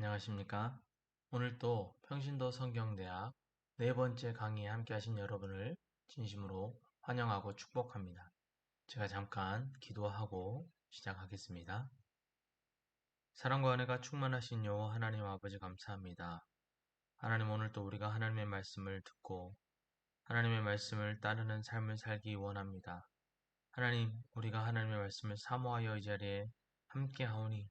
안녕하십니까? 오늘 또 평신도 성경대학 네 번째 강의에 함께 하신 여러분을 진심으로 환영하고 축복합니다. 제가 잠깐 기도하고 시작하겠습니다. 사랑과 은혜가 충만하신 여호와 하나님 아버지 감사합니다. 하나님 오늘 또 우리가 하나님의 말씀을 듣고 하나님의 말씀을 따르는 삶을 살기 원합니다. 하나님, 우리가 하나님의 말씀을 사모하여 이 자리에 함께 하오니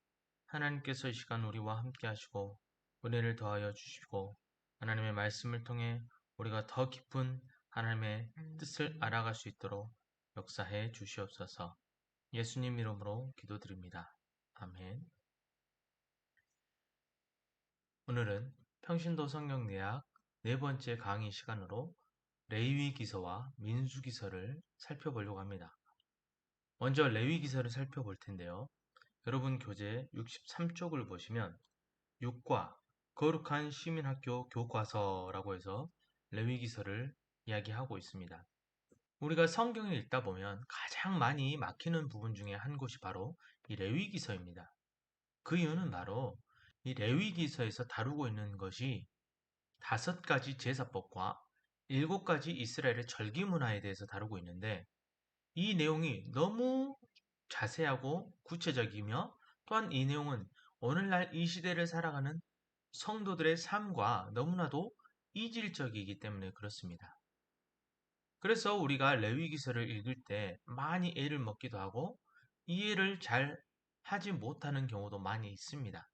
하나님께서 이 시간 우리와 함께 하시고 은혜를 더하여 주시고 하나님의 말씀을 통해 우리가 더 깊은 하나님의 뜻을 알아갈 수 있도록 역사해 주시옵소서. 예수님 이름으로 기도드립니다. 아멘. 오늘은 평신도 성경대학 네 번째 강의 시간으로 레위기서와 민수기서를 살펴보려고 합니다. 먼저 레위기서를 살펴볼 텐데요. 여러분 교재 63쪽을 보시면 6과 거룩한 시민학교 교과서라고 해서 레위기서를 이야기하고 있습니다. 우리가 성경을 읽다 보면 가장 많이 막히는 부분 중에 한 곳이 바로 이 레위기서입니다. 그 이유는 바로 이 레위기서에서 다루고 있는 것이 5가지 제사법과 7가지 이스라엘의 절기 문화에 대해서 다루고 있는데 이 내용이 너무 자세하고 구체적이며 또한 이 내용은 오늘날 이 시대를 살아가는 성도들의 삶과 너무나도 이질적이기 때문에 그렇습니다. 그래서 우리가 레위기서를 읽을 때 많이 애를 먹기도 하고 이해를 잘 하지 못하는 경우도 많이 있습니다.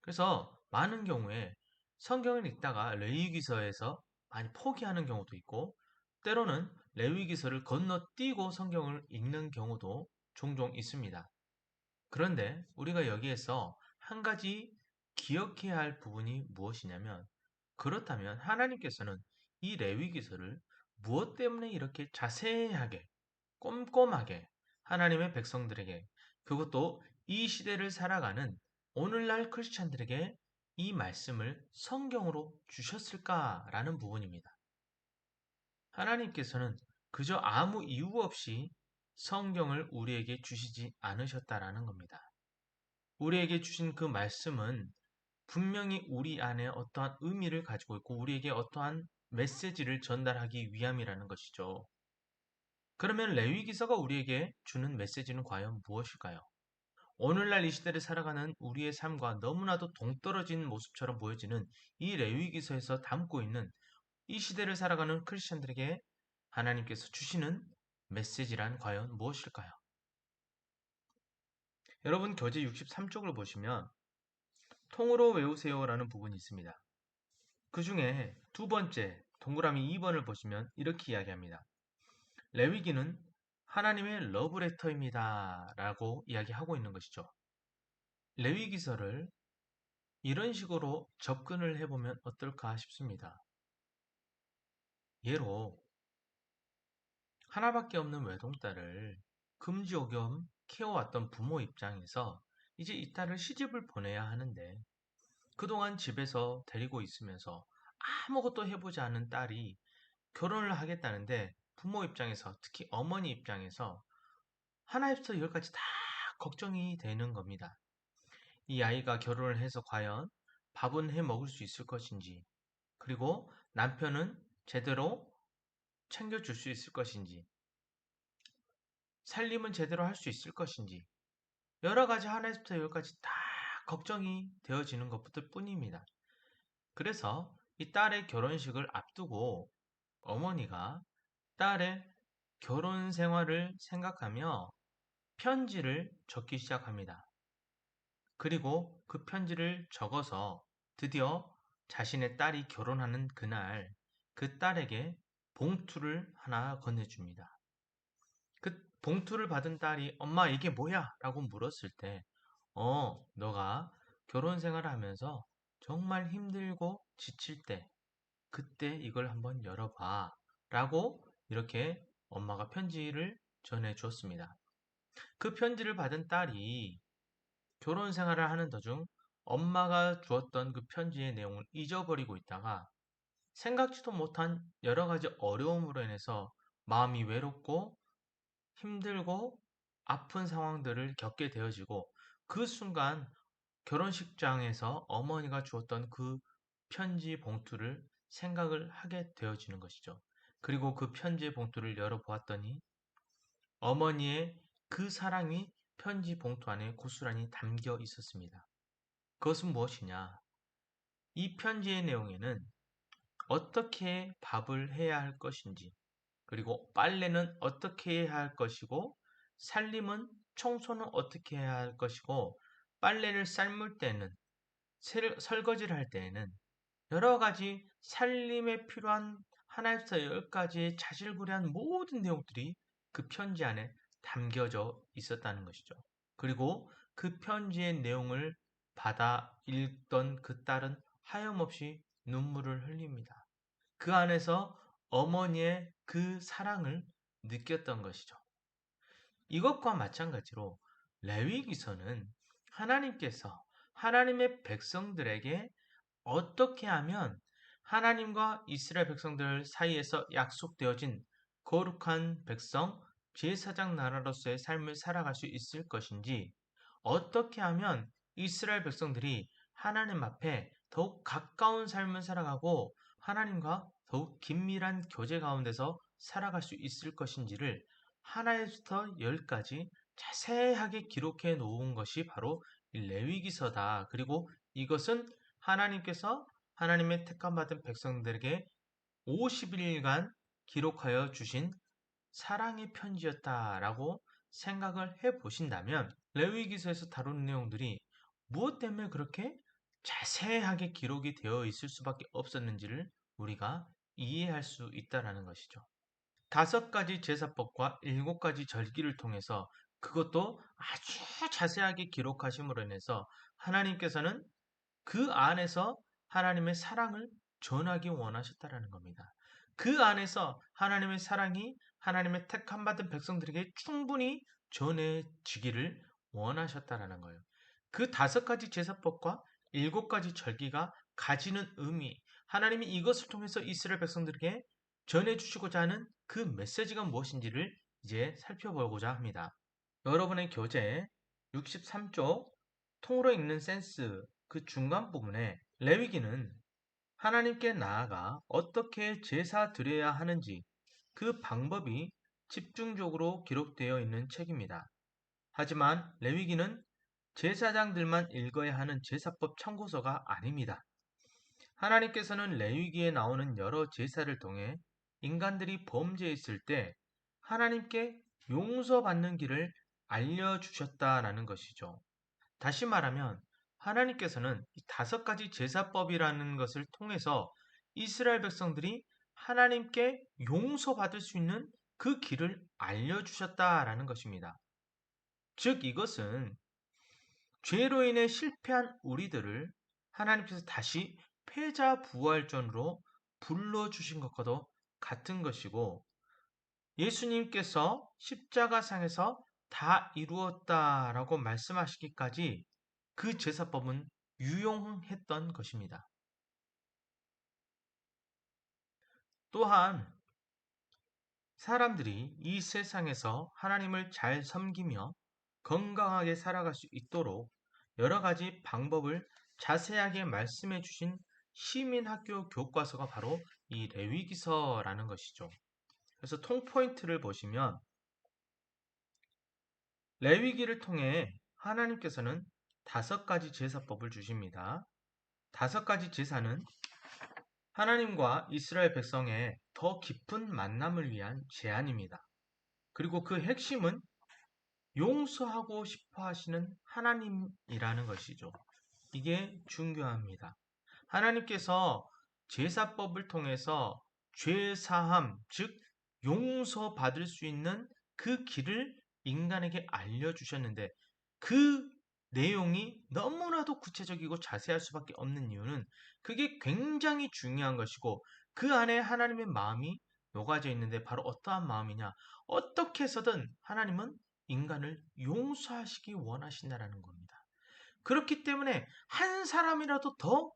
그래서 많은 경우에 성경을 읽다가 레위기서에서 많이 포기하는 경우도 있고 때로는 레위기서를 건너뛰고 성경을 읽는 경우도 종종 있습니다. 그런데 우리가 여기에서 한 가지 기억해야 할 부분이 무엇이냐면 그렇다면 하나님께서는 이 레위기서를 무엇 때문에 이렇게 자세하게 꼼꼼하게 하나님의 백성들에게 그것도 이 시대를 살아가는 오늘날 크리스찬들에게 이 말씀을 성경으로 주셨을까라는 부분입니다. 하나님께서는 그저 아무 이유 없이 성경을 우리에게 주시지 않으셨다라는 겁니다. 우리에게 주신 그 말씀은 분명히 우리 안에 어떠한 의미를 가지고 있고 우리에게 어떠한 메시지를 전달하기 위함이라는 것이죠. 그러면 레위기서가 우리에게 주는 메시지는 과연 무엇일까요? 오늘날 이 시대를 살아가는 우리의 삶과 너무나도 동떨어진 모습처럼 보여지는 이 레위기서에서 담고 있는 이 시대를 살아가는 크리스천들에게 하나님께서 주시는 메시지란 과연 무엇일까요? 여러분 교재 63쪽을 보시면 통으로 외우세요라는 부분이 있습니다. 그 중에 두 번째 동그라미 2번을 보시면 이렇게 이야기합니다. 레위기는 하나님의 러브레터입니다. 라고 이야기하고 있는 것이죠. 레위기서를 이런 식으로 접근을 해보면 어떨까 싶습니다. 예로 하나밖에 없는 외동딸을 금지옥염 키워왔던 부모 입장에서 이제 이 딸을 시집을 보내야 하는데 그동안 집에서 데리고 있으면서 아무것도 해보지 않은 딸이 결혼을 하겠다는데 부모 입장에서 특히 어머니 입장에서 하나부터 열까지 다 걱정이 되는 겁니다. 이 아이가 결혼을 해서 과연 밥은 해 먹을 수 있을 것인지 그리고 남편은 제대로 챙겨줄 수 있을 것인지 살림은 제대로 할 수 있을 것인지 여러 가지 하나부터 열까지 다 걱정이 되어지는 것부터 뿐입니다. 그래서 이 딸의 결혼식을 앞두고 어머니가 딸의 결혼 생활을 생각하며 편지를 적기 시작합니다. 그리고 그 편지를 적어서 드디어 자신의 딸이 결혼하는 그날 그 딸에게 봉투를 하나 건네줍니다. 그 봉투를 받은 딸이 엄마 이게 뭐야? 라고 물었을 때 너가 결혼 생활을 하면서 정말 힘들고 지칠 때 그때 이걸 한번 열어봐 라고 이렇게 엄마가 편지를 전해 주었습니다. 그 편지를 받은 딸이 결혼 생활을 하는 도중 엄마가 주었던 그 편지의 내용을 잊어버리고 있다가 생각지도 못한 여러 가지 어려움으로 인해서 마음이 외롭고 힘들고 아픈 상황들을 겪게 되어지고 그 순간 결혼식장에서 어머니가 주었던 그 편지 봉투를 생각을 하게 되어지는 것이죠. 그리고 그 편지 봉투를 열어보았더니 어머니의 그 사랑이 편지 봉투 안에 고스란히 담겨 있었습니다. 그것은 무엇이냐? 이 편지의 내용에는 어떻게 밥을 해야 할 것인지, 그리고 빨래는 어떻게 해야 할 것이고, 살림은 청소는 어떻게 해야 할 것이고, 빨래를 삶을 때는, 설거지를 할 때에는 여러 가지 살림에 필요한 하나에서 열 가지의 자질구레한 모든 내용들이 그 편지 안에 담겨져 있었다는 것이죠. 그리고 그 편지의 내용을 받아 읽던 그 딸은 하염없이 눈물을 흘립니다. 그 안에서 어머니의 그 사랑을 느꼈던 것이죠. 이것과 마찬가지로 레위기서는 하나님께서 하나님의 백성들에게 어떻게 하면 하나님과 이스라엘 백성들 사이에서 약속되어진 거룩한 백성, 제사장 나라로서의 삶을 살아갈 수 있을 것인지, 어떻게 하면 이스라엘 백성들이 하나님 앞에 더욱 가까운 삶을 살아가고 하나님과 더욱 긴밀한 교제 가운데서 살아갈 수 있을 것인지를 하나에부터 열까지 자세하게 기록해 놓은 것이 바로 이 레위기서다. 그리고 이것은 하나님께서 하나님의 택함받은 백성들에게 50일간 기록하여 주신 사랑의 편지였다라고 생각을 해 보신다면 레위기서에서 다룬 내용들이 무엇 때문에 그렇게 자세하게 기록이 되어 있을 수밖에 없었는지를 우리가 이해할 수 있다라는 것이죠. 5가지 제사법과 7가지 절기를 통해서 그것도 아주 자세하게 기록하심으로 인해서 하나님께서는 그 안에서 하나님의 사랑을 전하기 원하셨다라는 겁니다. 그 안에서 하나님의 사랑이 하나님의 택함 받은 백성들에게 충분히 전해지기를 원하셨다라는 거예요. 그 5가지 제사법과 7가지 절기가 가지는 의미, 하나님이 이것을 통해서 이스라엘 백성들에게 전해주시고자 하는 그 메시지가 무엇인지를 이제 살펴보고자 합니다. 여러분의 교재 63쪽 통으로 읽는 센스 그 중간 부분에 레위기는 하나님께 나아가 어떻게 제사 드려야 하는지 그 방법이 집중적으로 기록되어 있는 책입니다. 하지만 레위기는 제사장들만 읽어야 하는 제사법 참고서가 아닙니다. 하나님께서는 레위기에 나오는 여러 제사를 통해 인간들이 범죄했을 때 하나님께 용서받는 길을 알려주셨다라는 것이죠. 다시 말하면 하나님께서는 이 5가지 제사법이라는 것을 통해서 이스라엘 백성들이 하나님께 용서받을 수 있는 그 길을 알려주셨다라는 것입니다. 즉 이것은 죄로 인해 실패한 우리들을 하나님께서 다시 패자부활전으로 불러주신 것과도 같은 것이고 예수님께서 십자가상에서 다 이루었다라고 말씀하시기까지 그 제사법은 유용했던 것입니다. 또한 사람들이 이 세상에서 하나님을 잘 섬기며 건강하게 살아갈 수 있도록 여러 가지 방법을 자세하게 말씀해 주신 시민학교 교과서가 바로 이 레위기서라는 것이죠. 그래서 통포인트를 보시면 레위기를 통해 하나님께서는 5가지 제사법을 주십니다. 5가지 제사는 하나님과 이스라엘 백성의 더 깊은 만남을 위한 제안입니다. 그리고 그 핵심은 용서하고 싶어 하시는 하나님이라는 것이죠. 이게 중요합니다. 하나님께서 제사법을 통해서 죄 사함, 즉 용서받을 수 있는 그 길을 인간에게 알려주셨는데 그 내용이 너무나도 구체적이고 자세할 수밖에 없는 이유는 그게 굉장히 중요한 것이고 그 안에 하나님의 마음이 녹아져 있는데 바로 어떠한 마음이냐? 어떻게 해서든 하나님은 인간을 용서하시기 원하신다라는 겁니다. 그렇기 때문에 한 사람이라도 더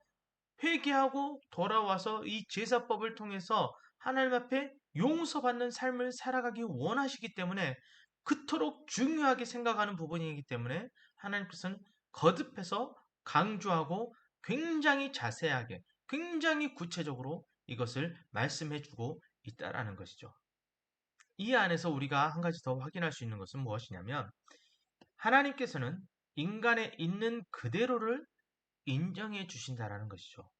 회개하고 돌아와서 이 제사법을 통해서 하나님 앞에 용서받는 삶을 살아가기 원하시기 때문에 그토록 중요하게 생각하는 부분이기 때문에 하나님께서는 거듭해서 강조하고 굉장히 자세하게, 굉장히 구체적으로 이것을 말씀해주고 있다라는 것이죠. 이 안에서 우리가 한 가지 더 확인할 수 있는 것은 무엇이냐면 하나님께서는 인간의 있는 그대로를 인정해 주신다라는 것이죠.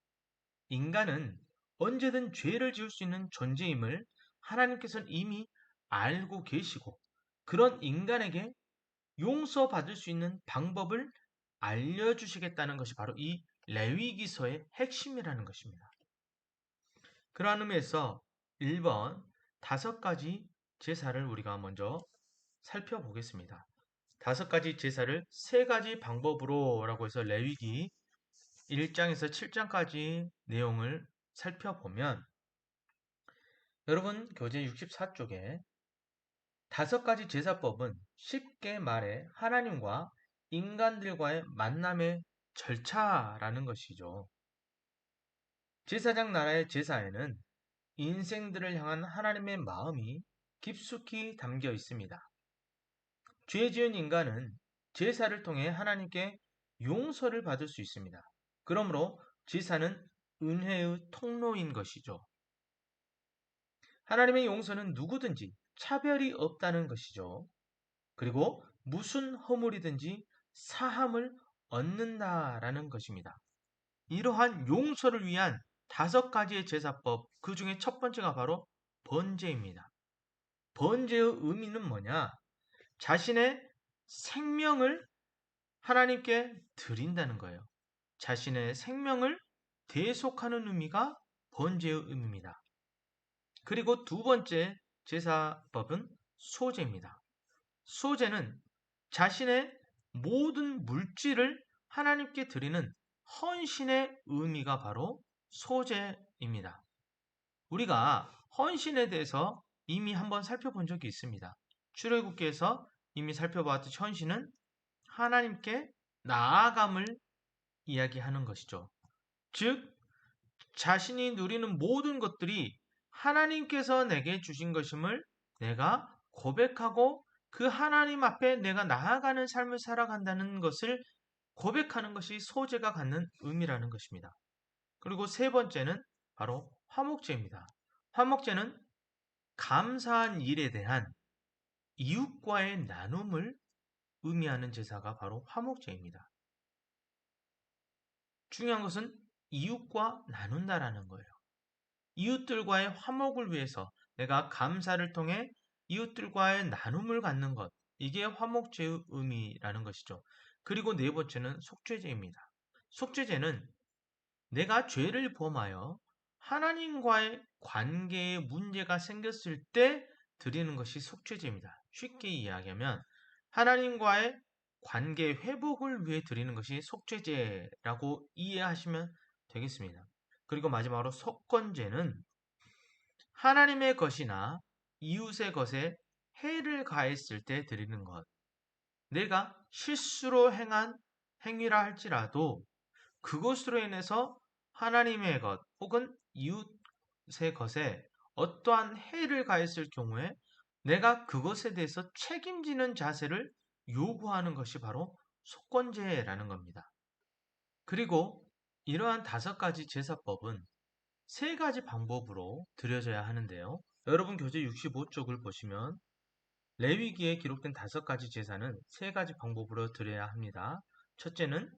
인간은 언제든 죄를 지을 수 있는 존재임을 하나님께서는 이미 알고 계시고 그런 인간에게 용서받을 수 있는 방법을 알려주시겠다는 것이 바로 이 레위기서의 핵심이라는 것입니다. 그러한 의미에서 1번 5가지 제사를 우리가 먼저 살펴보겠습니다. 5가지 제사를 3가지 방법으로 라고 해서 레위기 1장에서 7장까지 내용을 살펴보면 여러분 교재 64쪽에 5가지 제사법은 쉽게 말해 하나님과 인간들과의 만남의 절차라는 것이죠. 제사장 나라의 제사에는 인생들을 향한 하나님의 마음이 깊숙이 담겨 있습니다. 죄 지은 인간은 제사를 통해 하나님께 용서를 받을 수 있습니다. 그러므로 제사는 은혜의 통로인 것이죠. 하나님의 용서는 누구든지 차별이 없다는 것이죠. 그리고 무슨 허물이든지 사함을 얻는다라는 것입니다. 이러한 용서를 위한 5가지의 제사법, 그 중에 첫 번째가 바로 번제입니다. 번제의 의미는 뭐냐? 자신의 생명을 하나님께 드린다는 거예요. 자신의 생명을 대속하는 의미가 번제의 의미입니다. 그리고 2번째 제사법은 소제입니다. 소제는 자신의 모든 물질을 하나님께 드리는 헌신의 의미가 바로 소제입니다. 우리가 헌신에 대해서 이미 한번 살펴본 적이 있습니다. 출애굽기에서 이미 살펴봤듯이 헌신은 하나님께 나아감을 이야기하는 것이죠. 즉 자신이 누리는 모든 것들이 하나님께서 내게 주신 것임을 내가 고백하고 그 하나님 앞에 내가 나아가는 삶을 살아간다는 것을 고백하는 것이 소제가 갖는 의미라는 것입니다. 그리고 3번째는 바로 화목제입니다. 화목제는 감사한 일에 대한 이웃과의 나눔을 의미하는 제사가 바로 화목제입니다. 중요한 것은 이웃과 나눈다라는 거예요. 이웃들과의 화목을 위해서 내가 감사를 통해 이웃들과의 나눔을 갖는 것, 이게 화목제의 의미라는 것이죠. 그리고 4번째는 속죄제입니다. 속죄제는 내가 죄를 범하여 하나님과의 관계에 문제가 생겼을 때 드리는 것이 속죄제입니다. 쉽게 이야기하면 하나님과의 관계 회복을 위해 드리는 것이 속죄제라고 이해하시면 되겠습니다. 그리고 마지막으로 속건제는 하나님의 것이나 이웃의 것에 해를 가했을 때 드리는 것. 내가 실수로 행한 행위라 할지라도 그것으로 인해서 하나님의 것 혹은 이웃의 것에 어떠한 해를 가했을 경우에 내가 그것에 대해서 책임지는 자세를 요구하는 것이 바로 속건제라는 겁니다. 그리고 이러한 5가지 제사법은 3가지 방법으로 드려져야 하는데요. 여러분 교재 65쪽을 보시면 레위기에 기록된 5가지 제사는 3가지 방법으로 드려야 합니다. 첫째는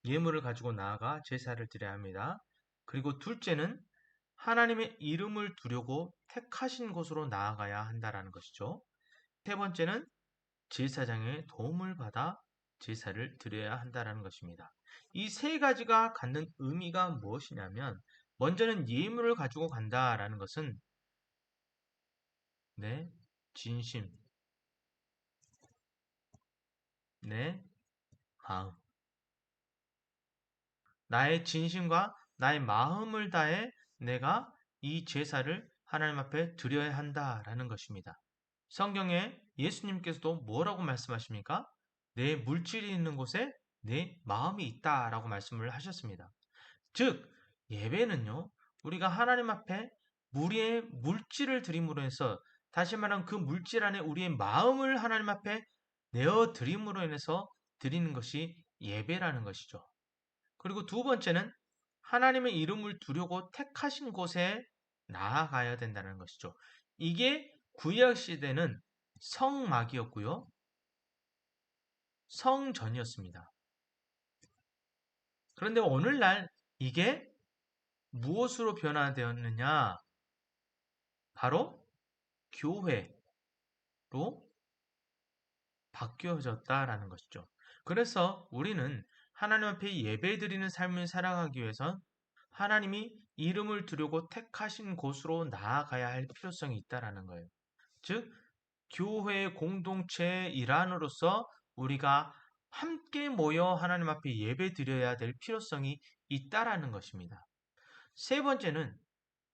예물을 가지고 나아가 제사를 드려야 합니다. 그리고 둘째는 하나님의 이름을 두려고 택하신 곳으로 나아가야 한다라는 것이죠. 3번째는 제사장의 도움을 받아 제사를 드려야 한다라는 것입니다. 이 3가지가 갖는 의미가 무엇이냐면 먼저는 예물을 가지고 간다라는 것은 내 진심, 내 마음, 나의 진심과 나의 마음을 다해 내가 이 제사를 하나님 앞에 드려야 한다라는 것입니다. 성경에 예수님께서도 뭐라고 말씀하십니까? 내 물질이 있는 곳에 내 마음이 있다라고 말씀을 하셨습니다. 즉, 예배는요, 우리가 하나님 앞에 우리의 물질을 드림으로 해서 다시 말하면 그 물질 안에 우리의 마음을 하나님 앞에 내어 드림으로 인해서 드리는 것이 예배라는 것이죠. 그리고 두 번째는 하나님의 이름을 두려고 택하신 곳에 나아가야 된다는 것이죠. 이게 구약 시대는 성막이었고요. 성전이었습니다. 그런데 오늘날 이게 무엇으로 변화되었느냐? 바로 교회로 바뀌어졌다라는 것이죠. 그래서 우리는 하나님 앞에 예배드리는 삶을 살아가기 위해선 하나님이 이름을 두려고 택하신 곳으로 나아가야 할 필요성이 있다라는 거예요. 즉, 교회의 공동체의 일환으로서 우리가 함께 모여 하나님 앞에 예배드려야 될 필요성이 있다라는 것입니다. 세 번째는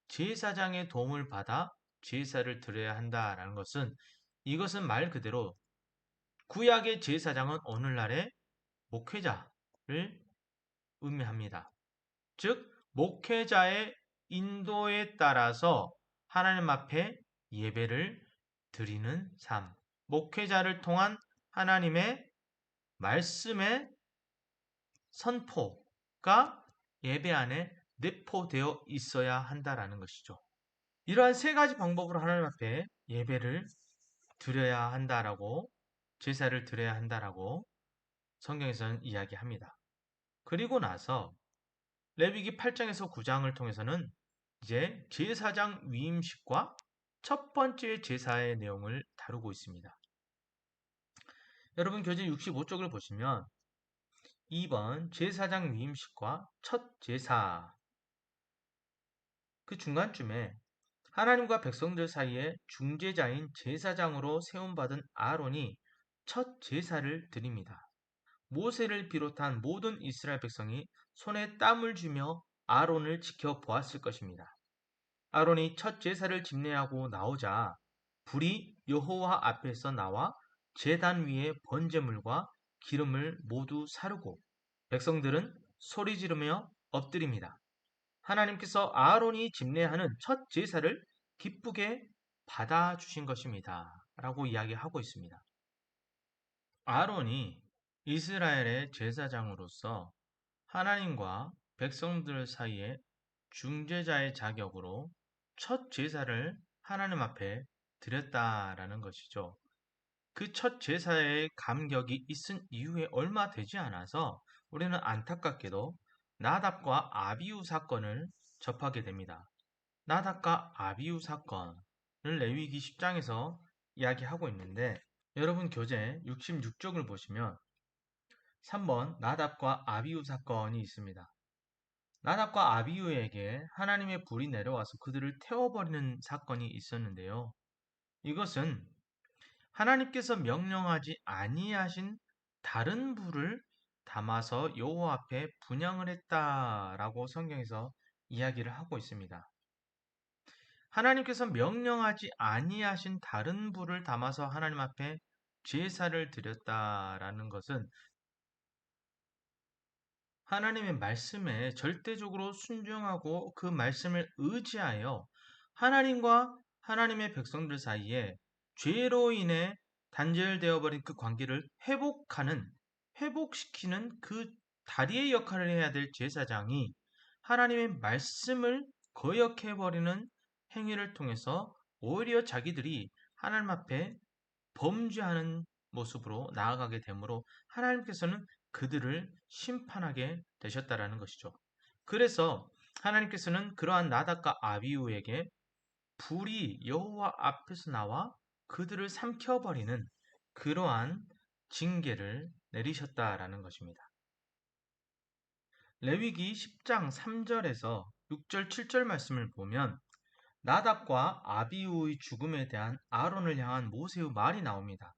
제사장의 도움을 받아 제사를 드려야 한다라는 것은 이것은 말 그대로 구약의 제사장은 오늘날의 목회자를 의미합니다. 즉, 목회자의 인도에 따라서 하나님 앞에 예배를 드리는 삶, 목회자를 통한 하나님의 말씀의 선포가 예배 안에 내포되어 있어야 한다라는 것이죠. 이러한 세 가지 방법으로 하나님 앞에 예배를 드려야 한다라고, 제사를 드려야 한다라고 성경에서는 이야기합니다. 그리고 나서 레위기 8장에서 9장을 통해서는 이제 제사장 위임식과 첫 번째 제사의 내용을 다루고 있습니다. 여러분 교재 65쪽을 보시면 2번 제사장 위임식과 첫 제사, 그 중간쯤에 하나님과 백성들 사이에 중재자인 제사장으로 세움받은 아론이 첫 제사를 드립니다. 모세를 비롯한 모든 이스라엘 백성이 손에 땀을 쥐며 아론을 지켜보았을 것입니다. 아론이 첫 제사를 집례하고 나오자 불이 여호와 앞에서 나와 제단 위에 번제물과 기름을 모두 사르고 백성들은 소리 지르며 엎드립니다. 하나님께서 아론이 집례하는 첫 제사를 기쁘게 받아주신 것입니다. 라고 이야기하고 있습니다. 아론이 이스라엘의 제사장으로서 하나님과 백성들 사이에 중재자의 자격으로 첫 제사를 하나님 앞에 드렸다라는 것이죠. 그 첫 제사의 감격이 있은 이후에 얼마 되지 않아서 우리는 안타깝게도 나답과 아비우 사건을 접하게 됩니다. 나답과 아비우 사건을 레위기 10장에서 이야기하고 있는데 여러분 교재 66쪽을 보시면 3번 나답과 아비우 사건이 있습니다. 나답과 아비우에게 하나님의 불이 내려와서 그들을 태워버리는 사건이 있었는데요. 이것은 하나님께서 명령하지 아니하신 다른 불을 담아서 여호와 앞에 분향을 했다라고 성경에서 이야기를 하고 있습니다. 하나님께서 명령하지 아니하신 다른 불을 담아서 하나님 앞에 제사를 드렸다라는 것은 하나님의 말씀에 절대적으로 순종하고 그 말씀을 의지하여 하나님과 하나님의 백성들 사이에 죄로 인해 단절되어 버린 그 관계를 회복시키는 그 다리의 역할을 해야 될 제사장이 하나님의 말씀을 거역해 버리는 행위를 통해서 오히려 자기들이 하나님 앞에 범죄하는 모습으로 나아가게 되므로 하나님께서는 그들을 심판하게 되셨다라는 것이죠. 그래서 하나님께서는 그러한 나답과 아비우에게 불이 여호와 앞에서 나와 그들을 삼켜버리는 그러한 징계를 내리셨다라는 것입니다. 레위기 10장 3절에서 6절, 7절 말씀을 보면 나답과 아비우의 죽음에 대한 아론을 향한 모세의 말이 나옵니다.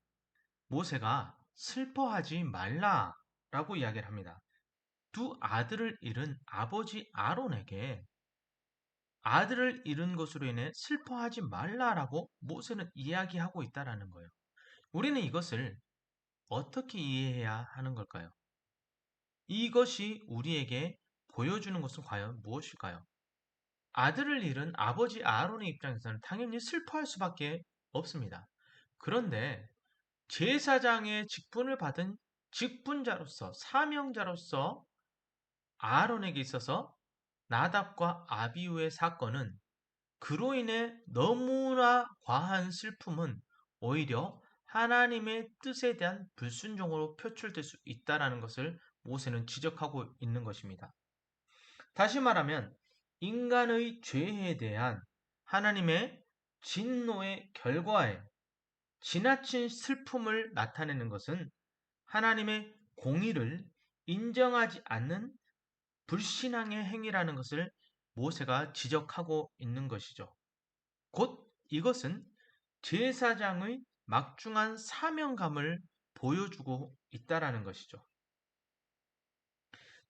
모세가 슬퍼하지 말라라고 이야기를 합니다. 두 아들을 잃은 아버지 아론에게 아들을 잃은 것으로 인해 슬퍼하지 말라라고 모세는 이야기하고 있다라는 거예요. 우리는 이것을 어떻게 이해해야 하는 걸까요? 이것이 우리에게 보여주는 것은 과연 무엇일까요? 아들을 잃은 아버지 아론의 입장에서는 당연히 슬퍼할 수밖에 없습니다. 그런데 제사장의 직분을 받은 직분자로서 사명자로서 아론에게 있어서 나답과 아비후의 사건은 그로 인해 너무나 과한 슬픔은 오히려 하나님의 뜻에 대한 불순종으로 표출될 수 있다는 것을 모세는 지적하고 있는 것입니다. 다시 말하면 인간의 죄에 대한 하나님의 진노의 결과에 지나친 슬픔을 나타내는 것은 하나님의 공의를 인정하지 않는 불신앙의 행위라는 것을 모세가 지적하고 있는 것이죠. 곧 이것은 제사장의 막중한 사명감을 보여주고 있다라는 것이죠.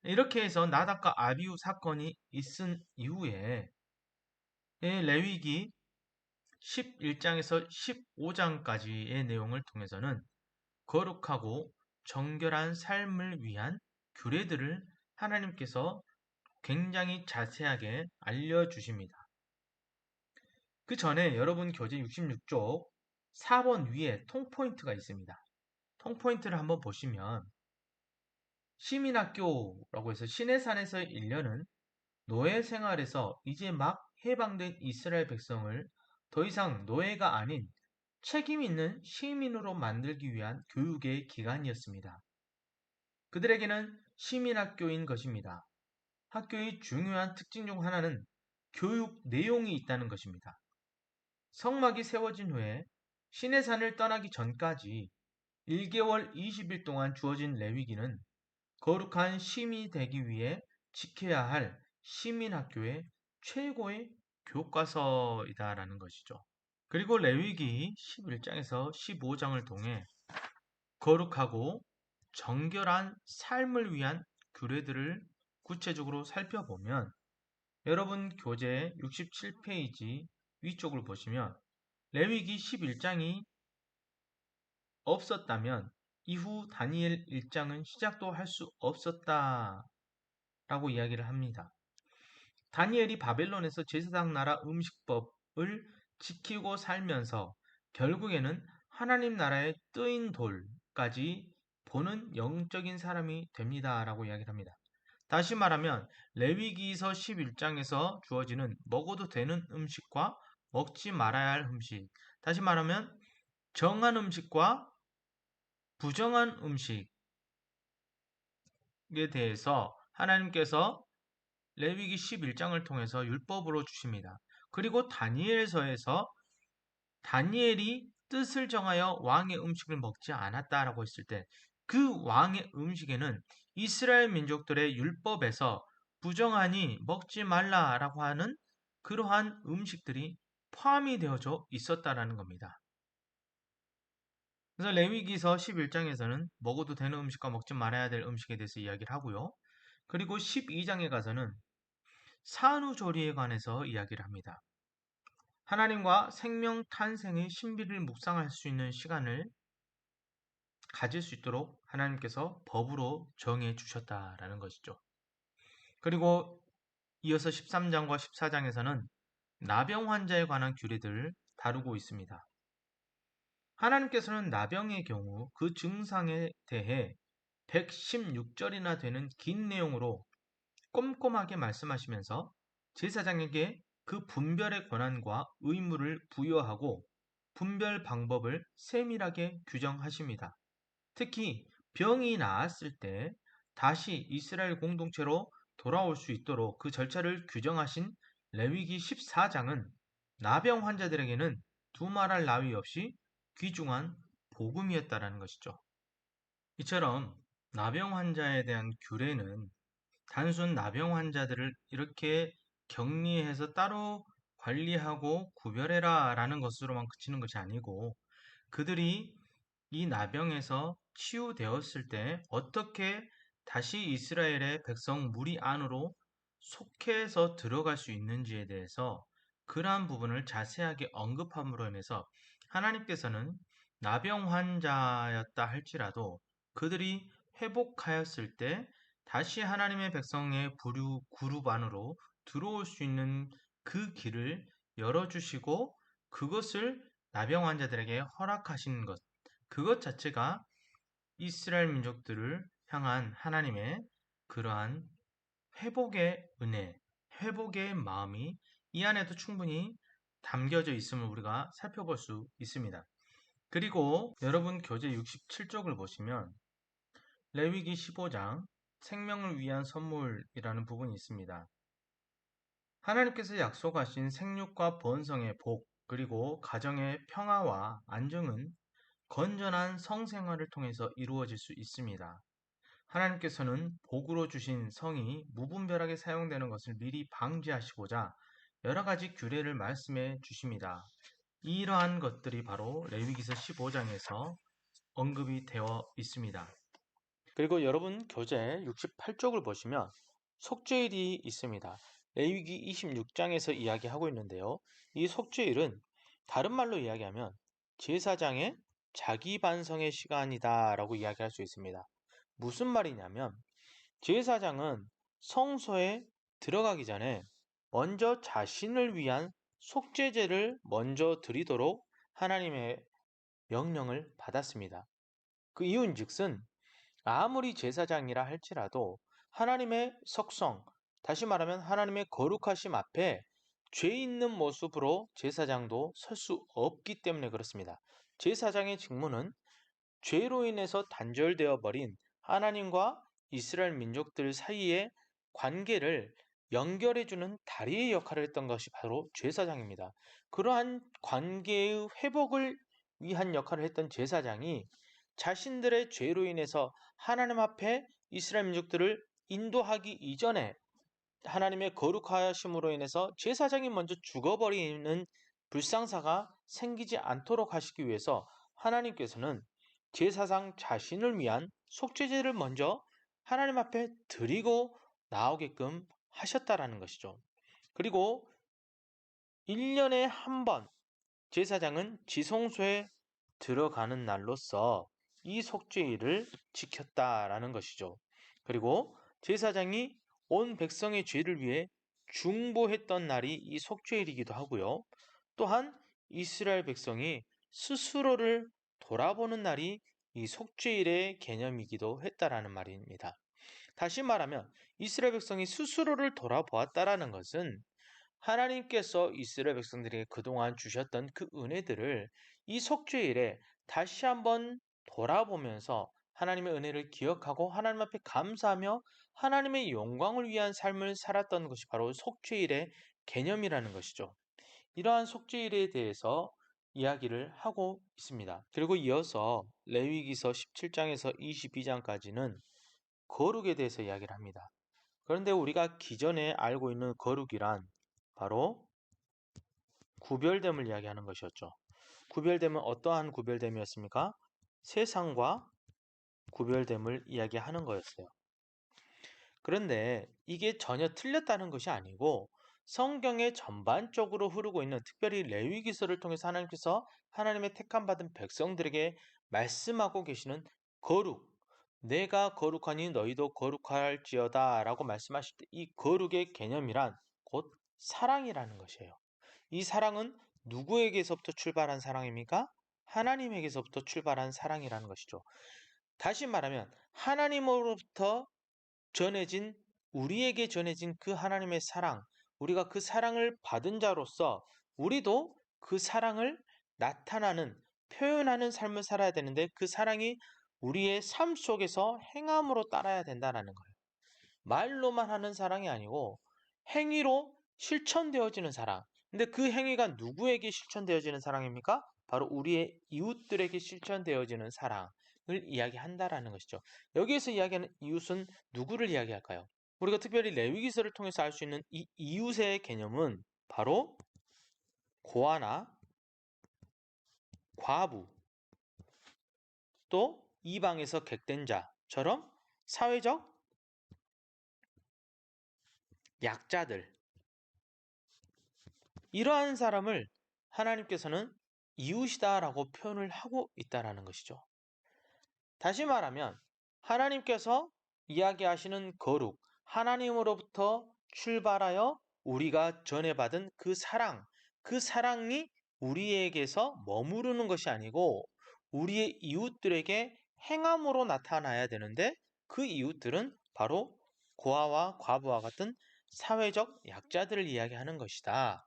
이렇게 해서 나답과 아비후 사건이 있은 이후에 레위기 11장에서 15장까지의 내용을 통해서는 거룩하고 정결한 삶을 위한 규례들을 하나님께서 굉장히 자세하게 알려주십니다. 그 전에 여러분 교재 66쪽 4번 위에 통포인트가 있습니다. 통포인트를 한번 보시면 시민학교라고 해서 시내산에서의 1년은 노예 생활에서 이제 막 해방된 이스라엘 백성을 더 이상 노예가 아닌 책임 있는 시민으로 만들기 위한 교육의 기간이었습니다. 그들에게는 시민학교인 것입니다. 학교의 중요한 특징 중 하나는 교육 내용이 있다는 것입니다. 성막이 세워진 후에 시내산을 떠나기 전까지 1개월 20일 동안 주어진 레위기는 거룩한 시민이 되기 위해 지켜야 할 시민학교의 최고의 교과서이다라는 것이죠. 그리고 레위기 11장에서 15장을 통해 거룩하고 정결한 삶을 위한 규례들을 구체적으로 살펴보면 여러분 교재 67페이지 위쪽을 보시면 레위기 11장이 없었다면 이후 다니엘 1장은 시작도 할 수 없었다라고 이야기를 합니다. 다니엘이 바벨론에서 제사장 나라 음식법을 지키고 살면서 결국에는 하나님 나라의 뜨인 돌까지 보는 영적인 사람이 됩니다라고 이야기를 합니다. 다시 말하면 레위기서 11장에서 주어지는 먹어도 되는 음식과 먹지 말아야 할 음식, 다시 말하면 정한 음식과 부정한 음식에 대해서 하나님께서 레위기 11장을 통해서 율법으로 주십니다. 그리고 다니엘서에서 다니엘이 뜻을 정하여 왕의 음식을 먹지 않았다라고 했을 때 그 왕의 음식에는 이스라엘 민족들의 율법에서 부정하니 먹지 말라라고 하는 그러한 음식들이 포함이 되어져 있었다라는 겁니다. 그래서 레위기서 11장에서는 먹어도 되는 음식과 먹지 말아야 될 음식에 대해서 이야기를 하고요. 그리고 12장에 가서는 산후조리에 관해서 이야기를 합니다. 하나님과 생명 탄생의 신비를 묵상할 수 있는 시간을 가질 수 있도록 하나님께서 법으로 정해 주셨다라는 것이죠. 그리고 이어서 13장과 14장에서는 나병 환자에 관한 규례들을 다루고 있습니다. 하나님께서는 나병의 경우 그 증상에 대해 116절이나 되는 긴 내용으로 꼼꼼하게 말씀하시면서 제사장에게 그 분별의 권한과 의무를 부여하고 분별 방법을 세밀하게 규정하십니다. 특히 병이 나았을 때 다시 이스라엘 공동체로 돌아올 수 있도록 그 절차를 규정하신 레위기 14장은 나병 환자들에게는 두말할 나위 없이 귀중한 복음이었다라는 것이죠. 이처럼 나병 환자에 대한 규례는 단순 나병 환자들을 이렇게 격리해서 따로 관리하고 구별해라 라는 것으로만 그치는 것이 아니고 그들이 이 나병에서 치유되었을 때 어떻게 다시 이스라엘의 백성 무리 안으로 속해서 들어갈 수 있는지에 대해서 그러한 부분을 자세하게 언급함으로 인해서 하나님께서는 나병 환자였다 할지라도 그들이 회복하였을 때 다시 하나님의 백성의 부류 그룹 안으로 들어올 수 있는 그 길을 열어주시고 그것을 나병 환자들에게 허락하신 것, 그것 자체가 이스라엘 민족들을 향한 하나님의 그러한 회복의 은혜, 회복의 마음이 이 안에도 충분히 담겨져 있음을 우리가 살펴볼 수 있습니다. 그리고 여러분 교재 67쪽을 보시면 레위기 15장 생명을 위한 선물이라는 부분이 있습니다. 하나님께서 약속하신 생육과 번성의 복, 그리고 가정의 평화와 안정은 건전한 성생활을 통해서 이루어질 수 있습니다. 하나님께서는 복으로 주신 성이 무분별하게 사용되는 것을 미리 방지하시고자 여러 가지 규례를 말씀해 주십니다. 이러한 것들이 바로 레위기서 15장에서 언급이 되어 있습니다. 그리고 여러분 교재 68쪽을 보시면 속죄일이 있습니다. 레위기 26장에서 이야기하고 있는데요. 이 속죄일은 다른 말로 이야기하면 제사장의 자기 반성의 시간이다 라고 이야기할 수 있습니다. 무슨 말이냐면 제사장은 성소에 들어가기 전에 먼저 자신을 위한 속죄제를 먼저 드리도록 하나님의 명령을 받았습니다. 그 이유인즉슨 아무리 제사장이라 할지라도 하나님의 속성, 다시 말하면 하나님의 거룩하심 앞에 죄 있는 모습으로 제사장도 설 수 없기 때문에 그렇습니다. 제사장의 직무는 죄로 인해서 단절되어 버린 하나님과 이스라엘 민족들 사이의 관계를 연결해주는 다리의 역할을 했던 것이 바로 제사장입니다. 그러한 관계의 회복을 위한 역할을 했던 제사장이 자신들의 죄로 인해서 하나님 앞에 이스라엘 민족들을 인도하기 이전에 하나님의 거룩하심으로 인해서 제사장이 먼저 죽어버리는 불상사가 생기지 않도록 하시기 위해서 하나님께서는 제사장 자신을 위한 속죄제를 먼저 하나님 앞에 드리고 나오게끔 하셨다라는 것이죠. 그리고 1년에 한 번 제사장은 지성소에 들어가는 날로서 이 속죄일을 지켰다라는 것이죠. 그리고 제사장이 온 백성의 죄를 위해 중보했던 날이 이 속죄일이기도 하고요. 또한 이스라엘 백성이 스스로를 돌아보는 날이 이 속죄일의 개념이기도 했다라는 말입니다. 다시 말하면 이스라엘 백성이 스스로를 돌아보았다라는 것은 하나님께서 이스라엘 백성들에게 그동안 주셨던 그 은혜들을 이 속죄일에 다시 한번 돌아보면서 하나님의 은혜를 기억하고 하나님 앞에 감사하며 하나님의 영광을 위한 삶을 살았던 것이 바로 속죄일의 개념이라는 것이죠. 이러한 속죄일에 대해서 이야기를 하고 있습니다. 그리고 이어서 레위기서 17장에서 22장까지는 거룩에 대해서 이야기를 합니다. 그런데 우리가 기존에 알고 있는 거룩이란 바로 구별됨을 이야기하는 것이었죠. 구별됨은 어떠한 구별됨이었습니까? 세상과 구별됨을 이야기하는 거였어요. 그런데 이게 전혀 틀렸다는 것이 아니고 성경에 전반적으로 흐르고 있는 특별히 레위기서를 통해서 하나님께서 하나님의 택함 받은 백성들에게 말씀하고 계시는 거룩, 내가 거룩하니 너희도 거룩할지어다 라고 말씀하실 때 이 거룩의 개념이란 곧 사랑이라는 것이에요. 이 사랑은 누구에게서부터 출발한 사랑입니까? 하나님에게서부터 출발한 사랑이라는 것이죠. 다시 말하면 하나님으로부터 전해진 우리에게 전해진 그 하나님의 사랑, 우리가 그 사랑을 받은 자로서 우리도 그 사랑을 나타나는 표현하는 삶을 살아야 되는데 그 사랑이 우리의 삶 속에서 행함으로 따라야 된다는 거예요. 말로만 하는 사랑이 아니고 행위로 실천되어지는 사랑. 근데 그 행위가 누구에게 실천되어지는 사랑입니까? 바로 우리의 이웃들에게 실천되어지는 사랑을 이야기한다라는 것이죠. 여기에서 이야기하는 이웃은 누구를 이야기할까요? 우리가 특별히 레위기서를 통해서 알 수 있는 이 이웃의 개념은 바로 고아나 과부, 또 이방에서 객된 자처럼 사회적 약자들, 이러한 사람을 하나님께서는 이웃이다라고 표현을 하고 있다라는 것이죠. 다시 말하면 하나님께서 이야기하시는 거룩, 하나님으로부터 출발하여 우리가 전해받은 그 사랑이 우리에게서 머무르는 것이 아니고 우리의 이웃들에게 행함으로 나타나야 되는데 그 이웃들은 바로 고아와 과부와 같은 사회적 약자들을 이야기하는 것이다.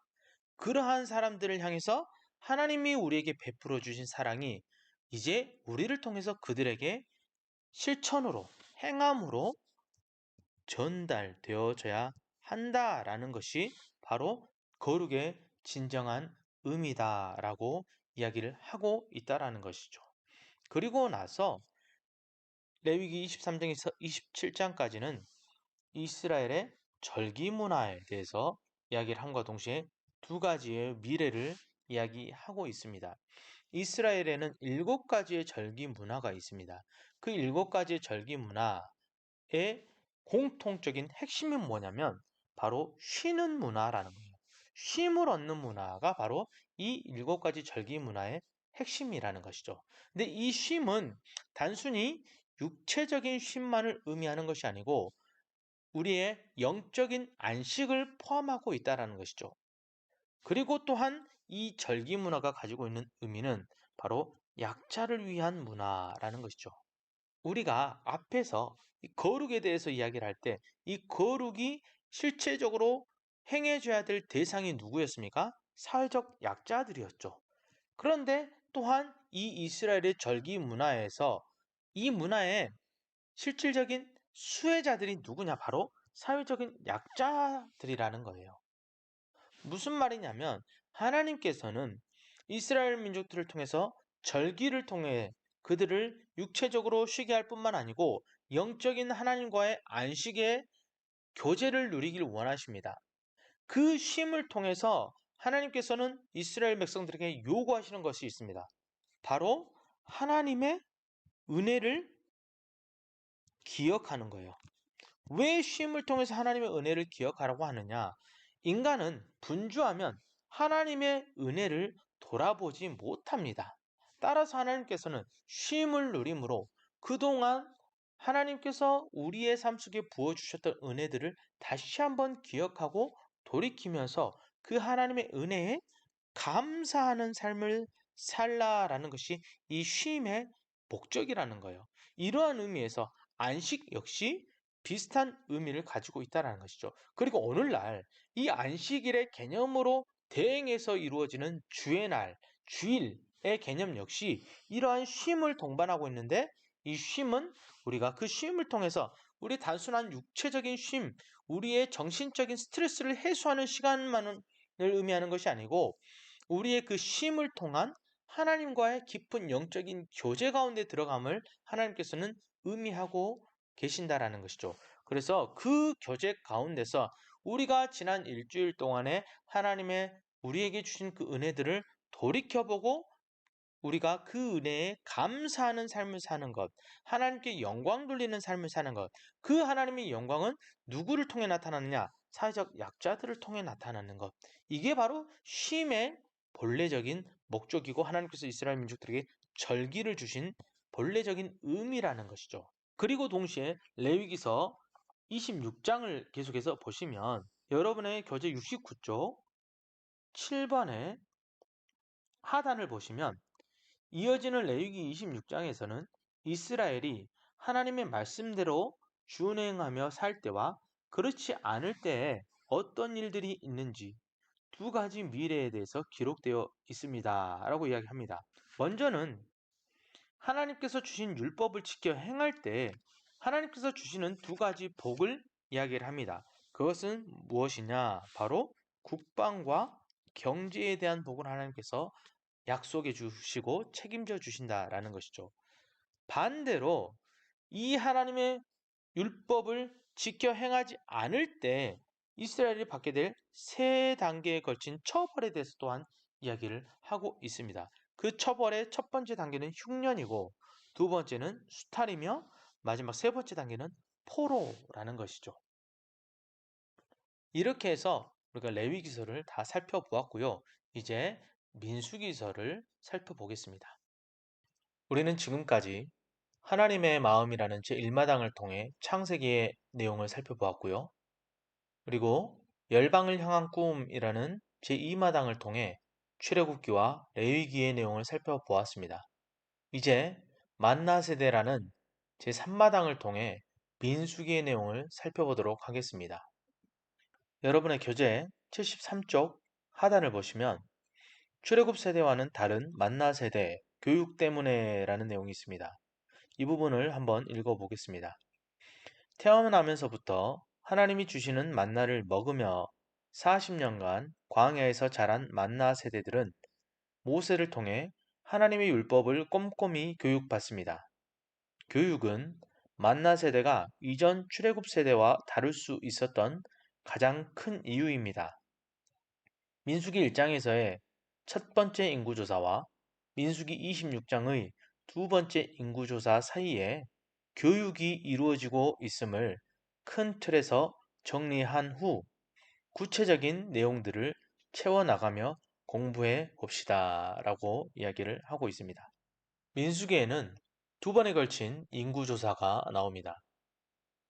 그러한 사람들을 향해서 하나님이 우리에게 베풀어 주신 사랑이 이제 우리를 통해서 그들에게 실천으로, 행함으로 전달되어져야 한다라는 것이 바로 거룩의 진정한 의미다라고 이야기를 하고 있다라는 것이죠. 그리고 나서 레위기 23장에서 27장까지는 이스라엘의 절기 문화에 대해서 이야기를 함과 동시에 두 가지의 미래를 이야기하고 있습니다. 이스라엘에는 7가지의 절기 문화가 있습니다. 그 7가지의 절기 문화의 공통적인 핵심은 뭐냐면 바로 쉬는 문화라는 거예요. 쉼을 얻는 문화가 바로 이 7가지 절기 문화의 핵심이라는 것이죠. 근데 이 쉼은 단순히 육체적인 쉼만을 의미하는 것이 아니고 우리의 영적인 안식을 포함하고 있다는 것이죠. 그리고 또한 이 절기 문화가 가지고 있는 의미는 바로 약자를 위한 문화라는 것이죠. 우리가 앞에서 이 거룩에 대해서 이야기를 할 때 이 거룩이 실체적으로 행해져야 될 대상이 누구였습니까? 사회적 약자들이었죠. 그런데 또한 이 이스라엘의 절기 문화에서 이 문화의 실질적인 수혜자들이 누구냐? 바로 사회적인 약자들이라는 거예요. 무슨 말이냐면 하나님께서는 이스라엘 민족들을 통해서 절기를 통해 그들을 육체적으로 쉬게 할 뿐만 아니고 영적인 하나님과의 안식의 교제를 누리길 원하십니다. 그 쉼을 통해서 하나님께서는 이스라엘 백성들에게 요구하시는 것이 있습니다. 바로 하나님의 은혜를 기억하는 거예요. 왜 쉼을 통해서 하나님의 은혜를 기억하라고 하느냐? 인간은 분주하면 하나님의 은혜를 돌아보지 못합니다. 따라서 하나님께서는 쉼을 누림으로 그동안 하나님께서 우리의 삶 속에 부어주셨던 은혜들을 다시 한번 기억하고 돌이키면서 그 하나님의 은혜에 감사하는 삶을 살라라는 것이 이 쉼의 목적이라는 거예요. 이러한 의미에서 안식 역시 비슷한 의미를 가지고 있다는 것이죠. 그리고 오늘날 이 안식일의 개념으로 대행해서 이루어지는 주의 날, 주일의 개념 역시 이러한 쉼을 동반하고 있는데 이 쉼은 우리가 그 쉼을 통해서 우리 단순한 육체적인 쉼, 우리의 정신적인 스트레스를 해소하는 시간만을 의미하는 것이 아니고 우리의 그 쉼을 통한 하나님과의 깊은 영적인 교제 가운데 들어감을 하나님께서는 의미하고 계신다라는 것이죠. 그래서 그 교제 가운데서 우리가 지난 일주일 동안에 하나님의 우리에게 주신 그 은혜들을 돌이켜보고 우리가 그 은혜에 감사하는 삶을 사는 것, 하나님께 영광 돌리는 삶을 사는 것, 그 하나님의 영광은 누구를 통해 나타나느냐? 사회적 약자들을 통해 나타나는 것. 이게 바로 쉼의 본래적인 목적이고 하나님께서 이스라엘 민족들에게 절기를 주신 본래적인 의미라는 것이죠. 그리고 동시에 레위기서 26장을 계속해서 보시면 여러분의 교재 69쪽 7번에 하단을 보시면 이어지는 레위기 26장에서는 이스라엘이 하나님의 말씀대로 준행하며 살 때와 그렇지 않을 때에 어떤 일들이 있는지 두 가지 미래에 대해서 기록되어 있습니다. 라고 이야기합니다. 먼저는 하나님께서 주신 율법을 지켜 행할 때 하나님께서 주시는 두 가지 복을 이야기를 합니다. 그것은 무엇이냐? 바로 국방과 경제에 대한 복을 하나님께서 약속해 주시고 책임져 주신다라는 것이죠. 반대로 이 하나님의 율법을 지켜 행하지 않을 때 이스라엘이 받게 될 세 단계에 걸친 처벌에 대해서 또한 이야기를 하고 있습니다. 그 처벌의 첫 번째 단계는 흉년이고 두 번째는 수탈이며 마지막 세 번째 단계는 포로라는 것이죠. 이렇게 해서 우리가 레위기서를 다 살펴보았고요. 이제 민수기서를 살펴보겠습니다. 우리는 지금까지 하나님의 마음이라는 제1마당을 통해 창세기의 내용을 살펴보았고요. 그리고 열방을 향한 꿈이라는 제2마당을 통해 출애굽기와 레위기의 내용을 살펴보았습니다. 이제 만나 세대라는 제3마당을 통해 민수기의 내용을 살펴보도록 하겠습니다. 여러분의 교재 73쪽 하단을 보시면 출애굽 세대와는 다른 만나 세대 교육 때문에 라는 내용이 있습니다. 이 부분을 한번 읽어보겠습니다. 태어나면서부터 하나님이 주시는 만나를 먹으며 40년간 광야에서 자란 만나 세대들은 모세를 통해 하나님의 율법을 꼼꼼히 교육받습니다. 교육은 만나 세대가 이전 출애굽 세대와 다를 수 있었던 가장 큰 이유입니다. 민수기 1장에서의 첫 번째 인구조사와 민수기 26장의 두 번째 인구조사 사이에 교육이 이루어지고 있음을 큰 틀에서 정리한 후 구체적인 내용들을 채워나가며 공부해 봅시다 라고 이야기를 하고 있습니다. 민수기에는 두 번에 걸친 인구조사가 나옵니다.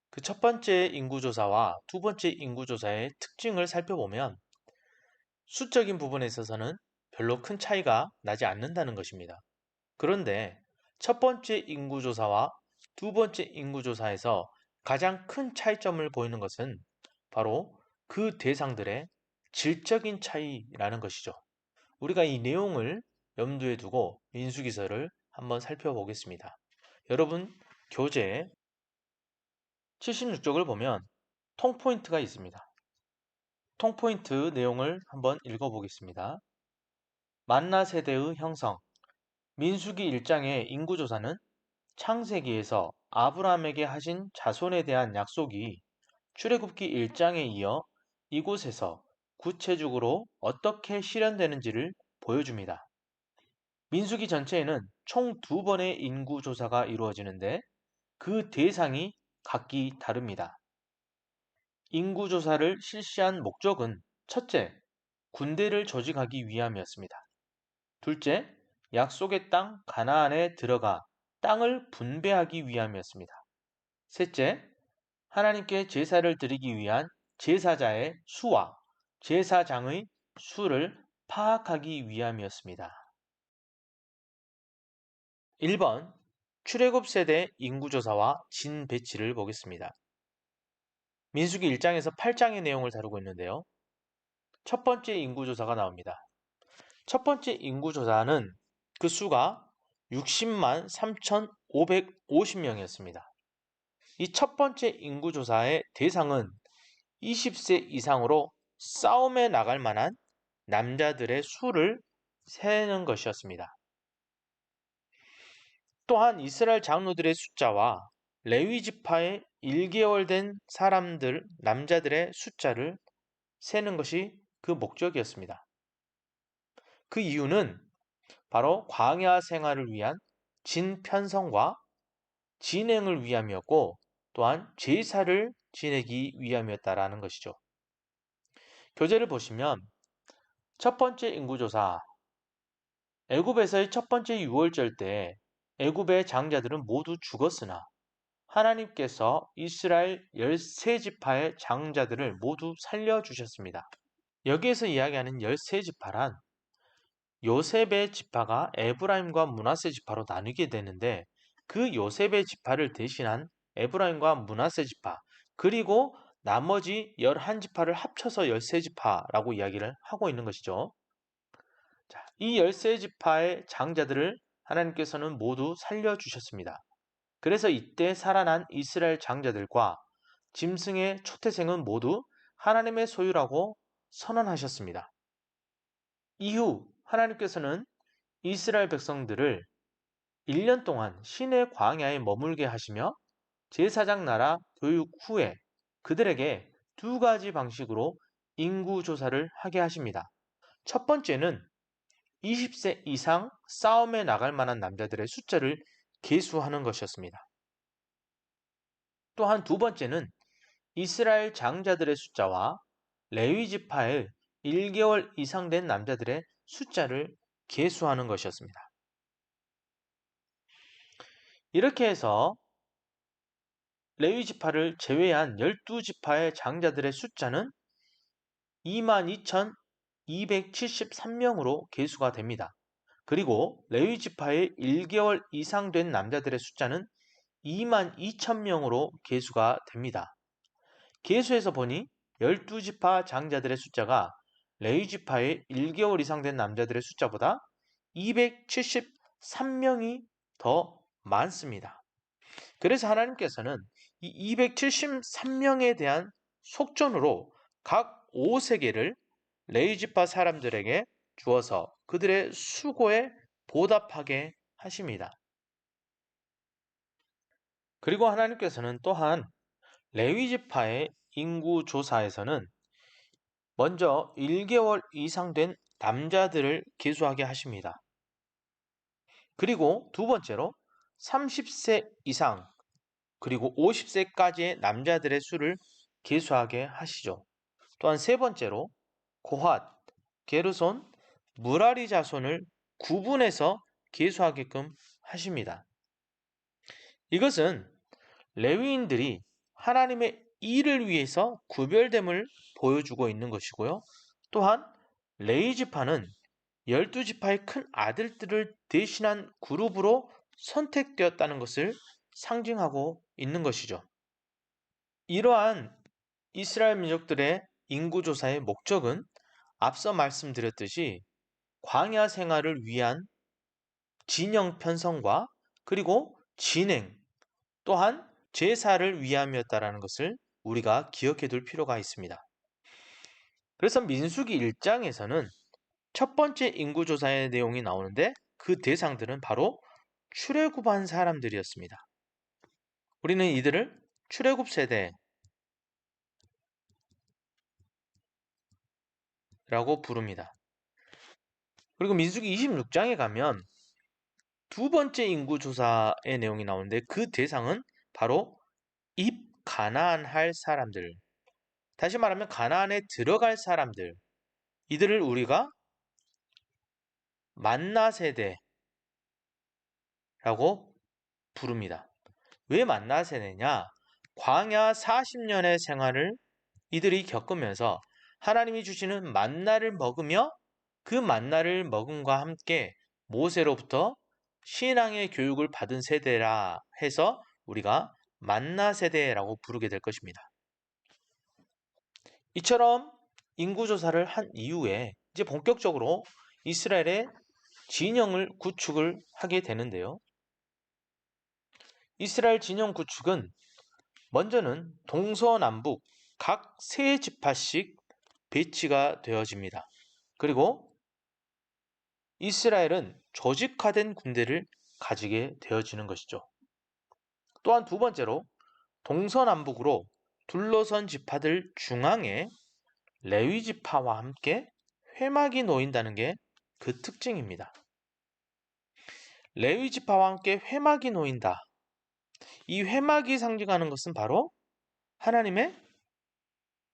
그 첫 번째 인구조사와 두 번째 인구조사의 특징을 살펴보면 수적인 부분에 있어서는 별로 큰 차이가 나지 않는다는 것입니다. 그런데 첫 번째 인구조사와 두 번째 인구조사에서 가장 큰 차이점을 보이는 것은 바로 그 대상들의 질적인 차이라는 것이죠. 우리가 이 내용을 염두에 두고 민수기서를 한번 살펴보겠습니다. 여러분 교재 76쪽을 보면 통포인트가 있습니다. 통포인트 내용을 한번 읽어보겠습니다. 만나 세대의 형성. 민수기 1장의 인구조사는 창세기에서 아브라함에게 하신 자손에 대한 약속이 출애굽기 1장에 이어 이곳에서 구체적으로 어떻게 실현되는지를 보여줍니다. 민수기 전체에는 총 2번의 인구조사가 이루어지는데 그 대상이 각기 다릅니다. 인구조사를 실시한 목적은 첫째, 군대를 조직하기 위함이었습니다. 둘째, 약속의 땅 가나안에 들어가 땅을 분배하기 위함이었습니다. 셋째, 하나님께 제사를 드리기 위한 제사자의 수와 제사장의 수를 파악하기 위함이었습니다. 1번 출애굽 세대 인구조사와 진 배치를 보겠습니다. 민수기 1장에서 8장의 내용을 다루고 있는데요. 첫 번째 인구조사가 나옵니다. 첫 번째 인구조사는 그 수가 60만 3,550명이었습니다. 이 첫 번째 인구조사의 대상은 20세 이상으로 싸움에 나갈 만한 남자들의 수를 세는 것이었습니다. 또한 이스라엘 장로들의 숫자와 레위 지파의 1개월 된 사람들, 남자들의 숫자를 세는 것이 그 목적이었습니다. 그 이유는 바로 광야 생활을 위한 진편성과 진행을 위함이었고 또한 제사를 지내기 위함이었다라는 것이죠. 교재를 보시면 첫 번째 인구조사, 애굽에서의 첫 번째 유월절 때 애굽의 장자들은 모두 죽었으나 하나님께서 이스라엘 13지파의 장자들을 모두 살려주셨습니다. 여기에서 이야기하는 13지파란 요셉의 지파가 에브라임과 므낫세 지파로 나뉘게 되는데 그 요셉의 지파를 대신한 에브라임과 므낫세 지파 그리고 나머지 11지파를 합쳐서 13지파라고 이야기를 하고 있는 것이죠. 자, 이 13지파의 장자들을 하나님께서는 모두 살려주셨습니다. 그래서 이때 살아난 이스라엘 장자들과 짐승의 초태생은 모두 하나님의 소유라고 선언하셨습니다. 이후 하나님께서는 이스라엘 백성들을 1년 동안 시내 광야에 머물게 하시며 제사장 나라 교육 후에 그들에게 두 가지 방식으로 인구 조사를 하게 하십니다. 첫 번째는 20세 이상 싸움에 나갈 만한 남자들의 숫자를 계수하는 것이었습니다. 또한 두 번째는 이스라엘 장자들의 숫자와 레위 지파의 1개월 이상 된 남자들의 숫자를 계수하는 것이었습니다. 이렇게 해서 레위 지파를 제외한 12지파의 장자들의 숫자는 22,273명으로 계수가 됩니다. 그리고 레위 지파의 1개월 이상 된 남자들의 숫자는 2만 2천 명으로 계수가 됩니다. 계수해서 보니 12지파 장자들의 숫자가 레위 지파의 1개월 이상 된 남자들의 숫자보다 273명이 더 많습니다. 그래서 하나님께서는 이 273명에 대한 속전으로 각 5세계를 레위 지파 사람들에게 주어서 그들의 수고에 보답하게 하십니다. 그리고 하나님께서는 또한 레위 지파의 인구 조사에서는 먼저 1개월 이상 된 남자들을 계수하게 하십니다. 그리고 두 번째로 30세 이상 그리고 50세까지의 남자들의 수를 계수하게 하시죠. 또한 세 번째로 고핫, 게르손, 무라리 자손을 구분해서 계수하게끔 하십니다. 이것은 레위인들이 하나님의 일을 위해서 구별됨을 보여주고 있는 것이고요. 또한 레위 지파는 12지파의 큰 아들들을 대신한 그룹으로 선택되었다는 것을 상징하고 있는 것이죠. 이러한 이스라엘 민족들의 인구조사의 목적은 앞서 말씀드렸듯이 광야 생활을 위한 진영 편성과 그리고 진행 또한 제사를 위함이었다라는 것을 우리가 기억해 둘 필요가 있습니다. 그래서 민수기 1장에서는 첫 번째 인구조사의 내용이 나오는데 그 대상들은 바로 출애굽한 사람들이었습니다. 우리는 이들을 출애굽 세대라고 부릅니다. 그리고 민수기 26장에 가면 두 번째 인구조사의 내용이 나오는데 그 대상은 바로 입가나안할 사람들, 다시 말하면 가나안에 들어갈 사람들, 이들을 우리가 만나 세대라고 부릅니다. 왜 만나 세대냐? 광야 40년의 생활을 이들이 겪으면서 하나님이 주시는 만나를 먹으며 그 만나를 먹음과 함께 모세로부터 신앙의 교육을 받은 세대라 해서 우리가 만나 세대라고 부르게 될 것입니다. 이처럼 인구조사를 한 이후에 이제 본격적으로 이스라엘의 진영을 구축을 하게 되는데요. 이스라엘 진영 구축은 먼저는 동서남북 각 세 지파씩 배치가 되어집니다. 그리고 이스라엘은 조직화된 군대를 가지게 되어지는 것이죠. 또한 두 번째로 동서남북으로 둘러선 지파들 중앙에 레위 지파와 함께 회막이 놓인다는 게 그 특징입니다. 레위 지파와 함께 회막이 놓인다. 이 회막이 상징하는 것은 바로 하나님의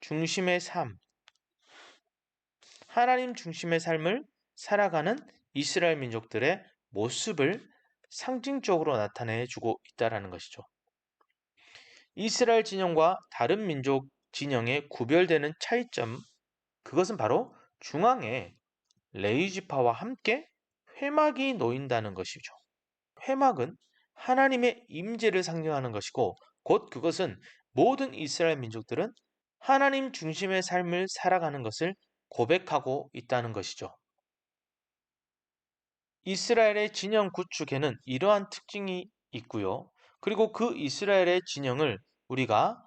중심의 삶, 하나님 중심의 삶을 살아가는 이스라엘 민족들의 모습을 상징적으로 나타내 주고 있다는 것이죠. 이스라엘 진영과 다른 민족 진영의 구별되는 차이점, 그것은 바로 중앙에 레위 지파와 함께 회막이 놓인다는 것이죠. 회막은 하나님의 임재를 상징하는 것이고 곧 그것은 모든 이스라엘 민족들은 하나님 중심의 삶을 살아가는 것을 고백하고 있다는 것이죠. 이스라엘의 진영 구축에는 이러한 특징이 있고요. 그리고 그 이스라엘의 진영을 우리가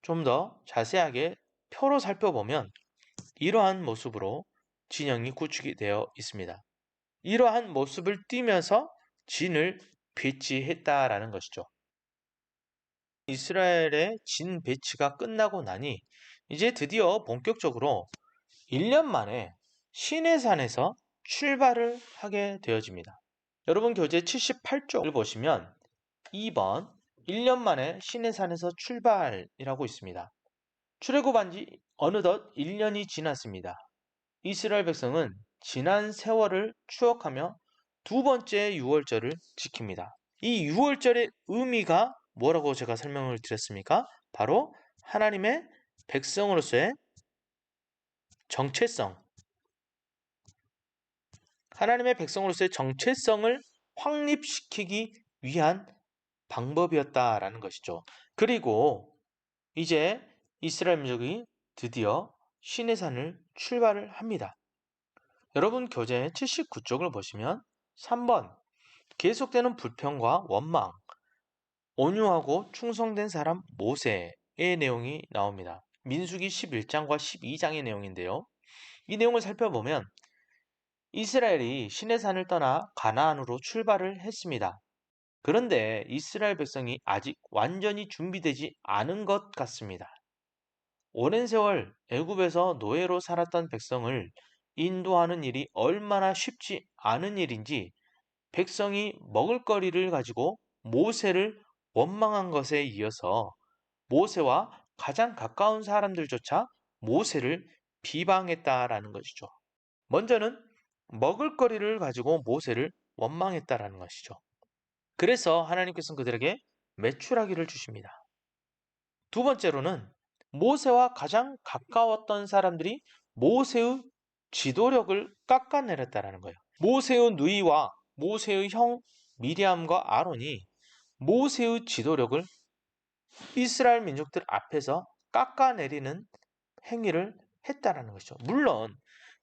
좀 더 자세하게 표로 살펴보면 이러한 모습으로 진영이 구축이 되어 있습니다. 이러한 모습을 띠면서 진을 배치했다라는 것이죠. 이스라엘의 진 배치가 끝나고 나니 이제 드디어 본격적으로 1년 만에 시내산에서 출발을 하게 되어집니다. 여러분 교재 78쪽을 보시면 2번 1년 만에 시내산에서 출발이라고 있습니다. 출애굽한 지 어느덧 1년이 지났습니다. 이스라엘 백성은 지난 세월을 추억하며 두 번째 유월절을 지킵니다. 이 유월절의 의미가 뭐라고 제가 설명을 드렸습니까? 바로 하나님의 백성으로서의 정체성, 하나님의 백성으로서의 정체성을 확립시키기 위한 방법이었다라는 것이죠. 그리고 이제 이스라엘 민족이 드디어 시내산을 출발을 합니다. 여러분 교재 79쪽을 보시면 3번 계속되는 불평과 원망, 온유하고 충성된 사람 모세의 내용이 나옵니다. 민수기 11장과 12장의 내용인데요. 이 내용을 살펴보면 이스라엘이 시내산을 떠나 가나안으로 출발을 했습니다. 그런데 이스라엘 백성이 아직 완전히 준비되지 않은 것 같습니다. 오랜 세월 애굽에서 노예로 살았던 백성을 인도하는 일이 얼마나 쉽지 않은 일인지 백성이 먹을거리를 가지고 모세를 원망한 것에 이어서 모세와 가장 가까운 사람들조차 모세를 비방했다라는 것이죠. 먼저는 먹을거리를 가지고 모세를 원망했다라는 것이죠. 그래서 하나님께서는 그들에게 메추라기를 주십니다. 두 번째로는 모세와 가장 가까웠던 사람들이 모세의 지도력을 깎아내렸다라는 거예요. 모세의 누이와 모세의 형 미리암과 아론이 모세의 지도력을 이스라엘 민족들 앞에서 깎아내리는 행위를 했다라는 것이죠. 물론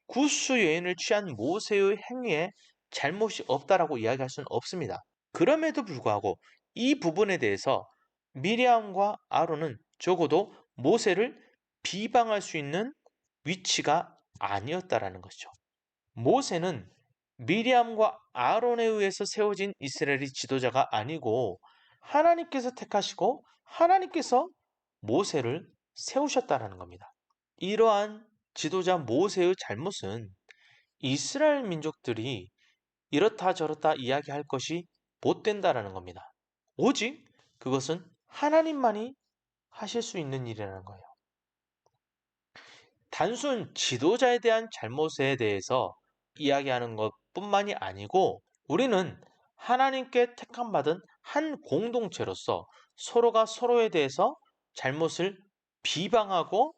구스 여인을 취한 모세의 행위에 잘못이 없다라고 이야기할 수는 없습니다. 그럼에도 불구하고 이 부분에 대해서 미리암과 아론은 적어도 모세를 비방할 수 있는 위치가 아니었다라는 것이죠. 모세는 미리암과 아론에 의해서 세워진 이스라엘의 지도자가 아니고 하나님께서 택하시고 하나님께서 모세를 세우셨다라는 겁니다. 이러한 지도자 모세의 잘못은 이스라엘 민족들이 이렇다 저렇다 이야기할 것이 못 된다라는 겁니다. 오직 그것은 하나님만이 하실 수 있는 일이라는 거예요. 단순 지도자에 대한 잘못에 대해서 이야기하는 것뿐만이 아니고 우리는 하나님께 택함받은 한 공동체로서 서로가 서로에 대해서 잘못을 비방하고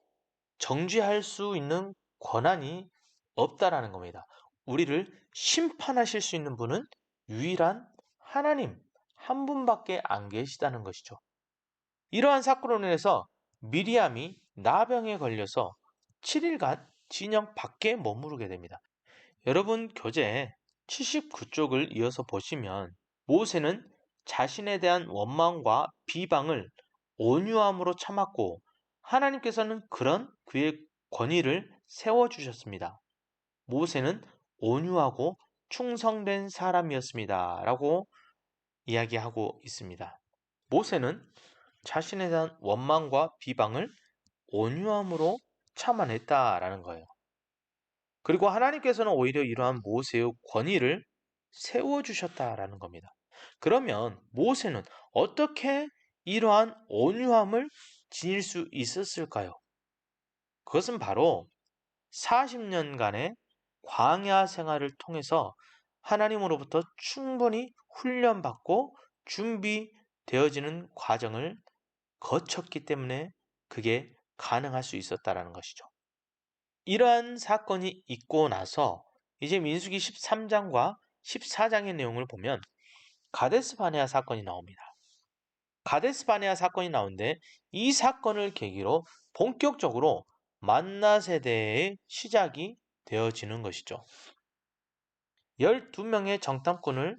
정죄할 수 있는 권한이 없다라는 겁니다. 우리를 심판하실 수 있는 분은 유일한 하나님 한 분밖에 안 계시다는 것이죠. 이러한 사건으로 인해서 미리암이 나병에 걸려서 7일간 진영 밖에 머무르게 됩니다. 여러분 교재 79쪽을 이어서 보시면 모세는 자신에 대한 원망과 비방을 온유함으로 참았고 하나님께서는 그런 그의 권위를 세워주셨습니다. 모세는 온유하고 충성된 사람이었습니다. 라고 이야기하고 있습니다. 모세는 자신에 대한 원망과 비방을 온유함으로 참아냈다라는 거예요. 그리고 하나님께서는 오히려 이러한 모세의 권위를 세워주셨다라는 겁니다. 그러면 모세는 어떻게 이러한 온유함을 지닐 수 있었을까요? 그것은 바로 40년간의 광야 생활을 통해서 하나님으로부터 충분히 훈련받고 준비되어지는 과정을 거쳤기 때문에 그게 가능할 수 있었다라는 것이죠. 이러한 사건이 있고 나서 이제 민수기 13장과 14장의 내용을 보면 가데스 바네아 사건이 나옵니다. 가데스 바네아 사건이 나오는데 이 사건을 계기로 본격적으로 만나 세대의 시작이 되어지는 것이죠. 12명의 정탐꾼을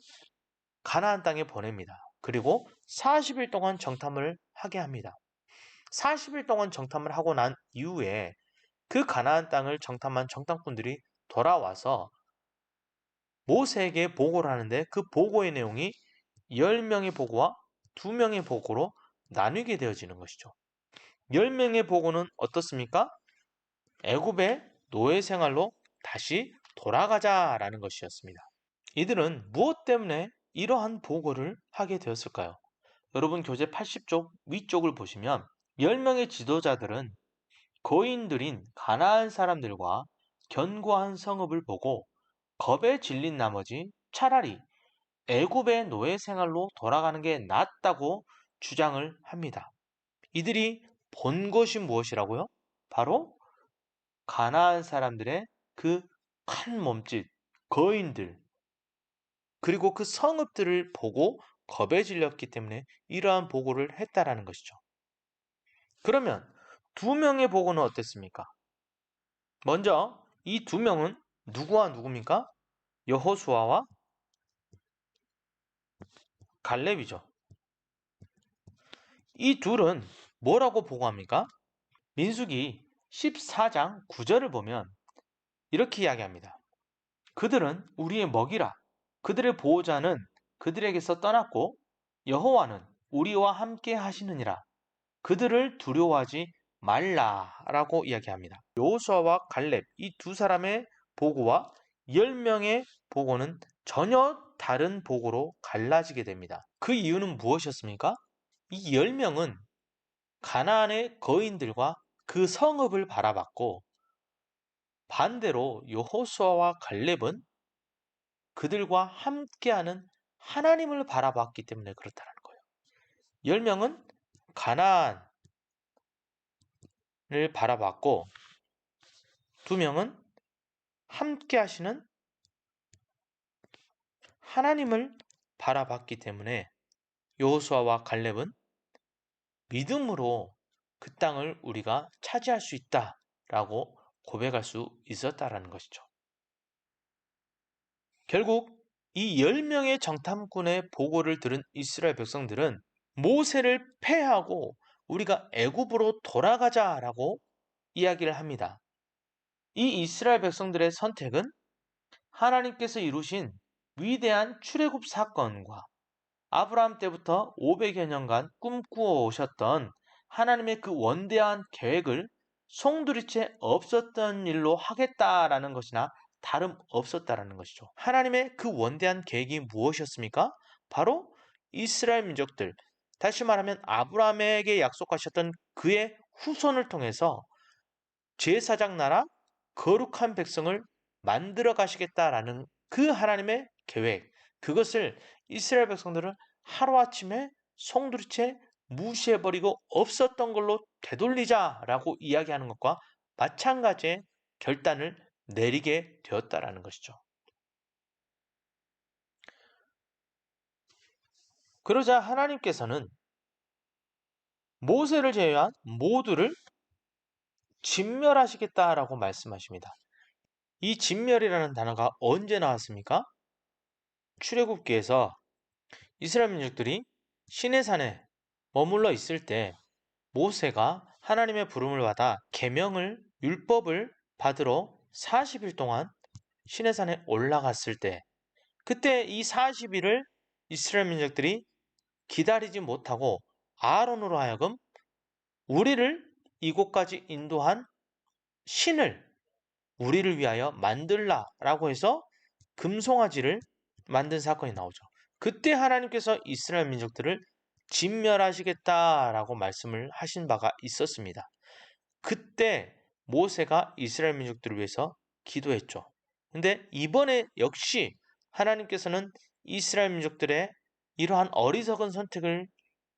가나안 땅에 보냅니다. 그리고 40일 동안 정탐을 하게 합니다. 40일 동안 정탐을 하고 난 이후에 그 가나안 땅을 정탐한 정탐꾼들이 돌아와서 모세에게 보고를 하는데 그 보고의 내용이 10명의 보고와 2명의 보고로 나뉘게 되어지는 것이죠. 10명의 보고는 어떻습니까? 애굽의 노예 생활로 다시 돌아가자라는 것이었습니다. 이들은 무엇 때문에 이러한 보고를 하게 되었을까요? 여러분 교재 80쪽 위쪽을 보시면 10명의 지도자들은 거인들인 가나안 사람들과 견고한 성읍을 보고 겁에 질린 나머지 차라리 애굽의 노예 생활로 돌아가는 게 낫다고 주장을 합니다. 이들이 본 것이 무엇이라고요? 바로 가나안 사람들의 그 큰 몸짓, 거인들, 그리고 그 성읍들을 보고 겁에 질렸기 때문에 이러한 보고를 했다라는 것이죠. 그러면 두 명의 보고는 어땠습니까? 먼저 이 두 명은 누구와 누구입니까? 여호수아와 갈렙이죠. 이 둘은 뭐라고 보고합니까? 민수기 14장 9절을 보면 이렇게 이야기합니다. 그들은 우리의 먹이라. 그들의 보호자는 그들에게서 떠났고 여호와는 우리와 함께 하시느니라. 그들을 두려워하지 말라라고 이야기합니다. 여호수아와 갈렙 이 두 사람의 보고와 10명의 보고는 전혀 다른 보고로 갈라지게 됩니다. 그 이유는 무엇이었습니까? 이 10명은 가나안의 거인들과 그 성읍을 바라봤고 반대로 여호수아와 갈렙은 그들과 함께하는 하나님을 바라봤기 때문에 그렇다는 거예요. 10명은 가나안을 바라봤고 2명은 함께 하시는 하나님을 바라봤기 때문에 여호수아와 갈렙은 믿음으로 그 땅을 우리가 차지할 수 있다라고 고백할 수 있었다라는 것이죠. 결국 이 10명의 정탐꾼의 보고를 들은 이스라엘 백성들은 모세를 패하고 우리가 애굽으로 돌아가자라고 이야기를 합니다. 이 이스라엘 백성들의 선택은 하나님께서 이루신 위대한 출애굽 사건과 아브라함 때부터 500여 년간 꿈꾸어 오셨던 하나님의 그 원대한 계획을 송두리째 없었던 일로 하겠다라는 것이나 다름없었다라는 것이죠. 하나님의 그 원대한 계획이 무엇이었습니까? 바로 이스라엘 민족들, 다시 말하면 아브라함에게 약속하셨던 그의 후손을 통해서 제사장 나라 거룩한 백성을 만들어 가시겠다라는 그 하나님의 계획, 그것을 이스라엘 백성들은 하루아침에 송두리째 무시해버리고 없었던 걸로 되돌리자라고 이야기하는 것과 마찬가지의 결단을 내리게 되었다라는 것이죠. 그러자 하나님께서는 모세를 제외한 모두를 진멸하시겠다라고 말씀하십니다. 이 진멸이라는 단어가 언제 나왔습니까? 출애굽기에서 이스라엘 민족들이 시내산에 머물러 있을 때 모세가 하나님의 부름을 받아 계명을 율법을 받으러 40일 동안 시내산에 올라갔을 때 그때 이 40일을 이스라엘 민족들이 기다리지 못하고 아론으로 하여금 우리를 이곳까지 인도한 신을 우리를 위하여 만들라라고 해서 금송아지를 만든 사건이 나오죠. 그때 하나님께서 이스라엘 민족들을 진멸하시겠다라고 말씀을 하신 바가 있었습니다. 그때 모세가 이스라엘 민족들을 위해서 기도했죠. 근데 이번에 역시 하나님께서는 이스라엘 민족들의 이러한 어리석은 선택을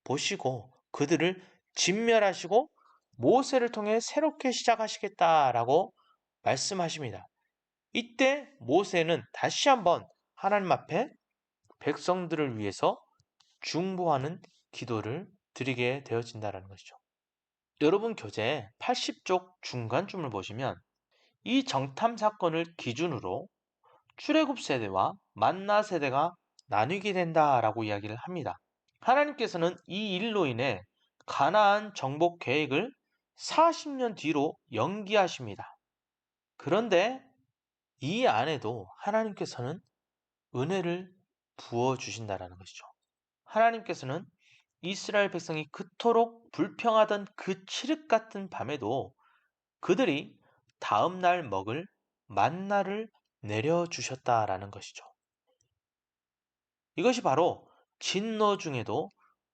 보시고 그들을 진멸하시고 모세를 통해 새롭게 시작하시겠다라고 말씀하십니다. 이때 모세는 다시 한번 하나님 앞에 백성들을 위해서 중보하는 기도를 드리게 되어진다는 것이죠. 여러분 교재 80쪽 중간쯤을 보시면 이 정탐 사건을 기준으로 출애굽 세대와 만나 세대가 나뉘게 된다라고 이야기를 합니다. 하나님께서는 이 일로 인해 가나안 정복 계획을 40년 뒤로 연기하십니다. 그런데 이 안에도 하나님께서는 은혜를 부어 주신다라는 것이죠. 하나님께서는 이스라엘 백성이 그토록 불평하던 그 칠흑 같은 밤에도 그들이 다음 날 먹을 만나를 내려 주셨다라는 것이죠. 이것이 바로 진노 중에도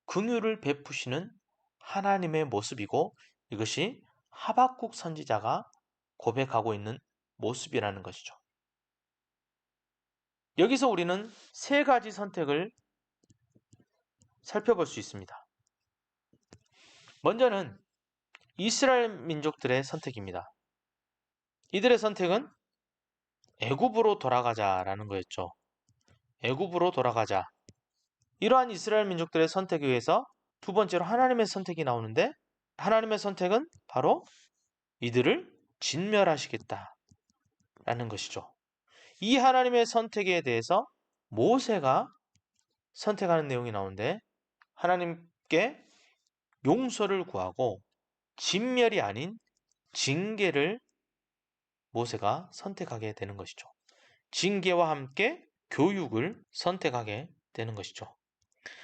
긍휼을 베푸시는 하나님의 모습이고 이것이 하박국 선지자가 고백하고 있는 모습이라는 것이죠. 여기서 우리는 세 가지 선택을 살펴볼 수 있습니다. 먼저는 이스라엘 민족들의 선택입니다. 이들의 선택은 애굽으로 돌아가자라는 거였죠. 애굽으로 돌아가자. 이러한 이스라엘 민족들의 선택에 의해서 두 번째로 하나님의 선택이 나오는데, 하나님의 선택은 바로 이들을 진멸하시겠다라는 것이죠. 이 하나님의 선택에 대해서 모세가 선택하는 내용이 나오는데, 하나님께 용서를 구하고 진멸이 아닌 징계를 모세가 선택하게 되는 것이죠. 징계와 함께 교육을 선택하게 되는 것이죠.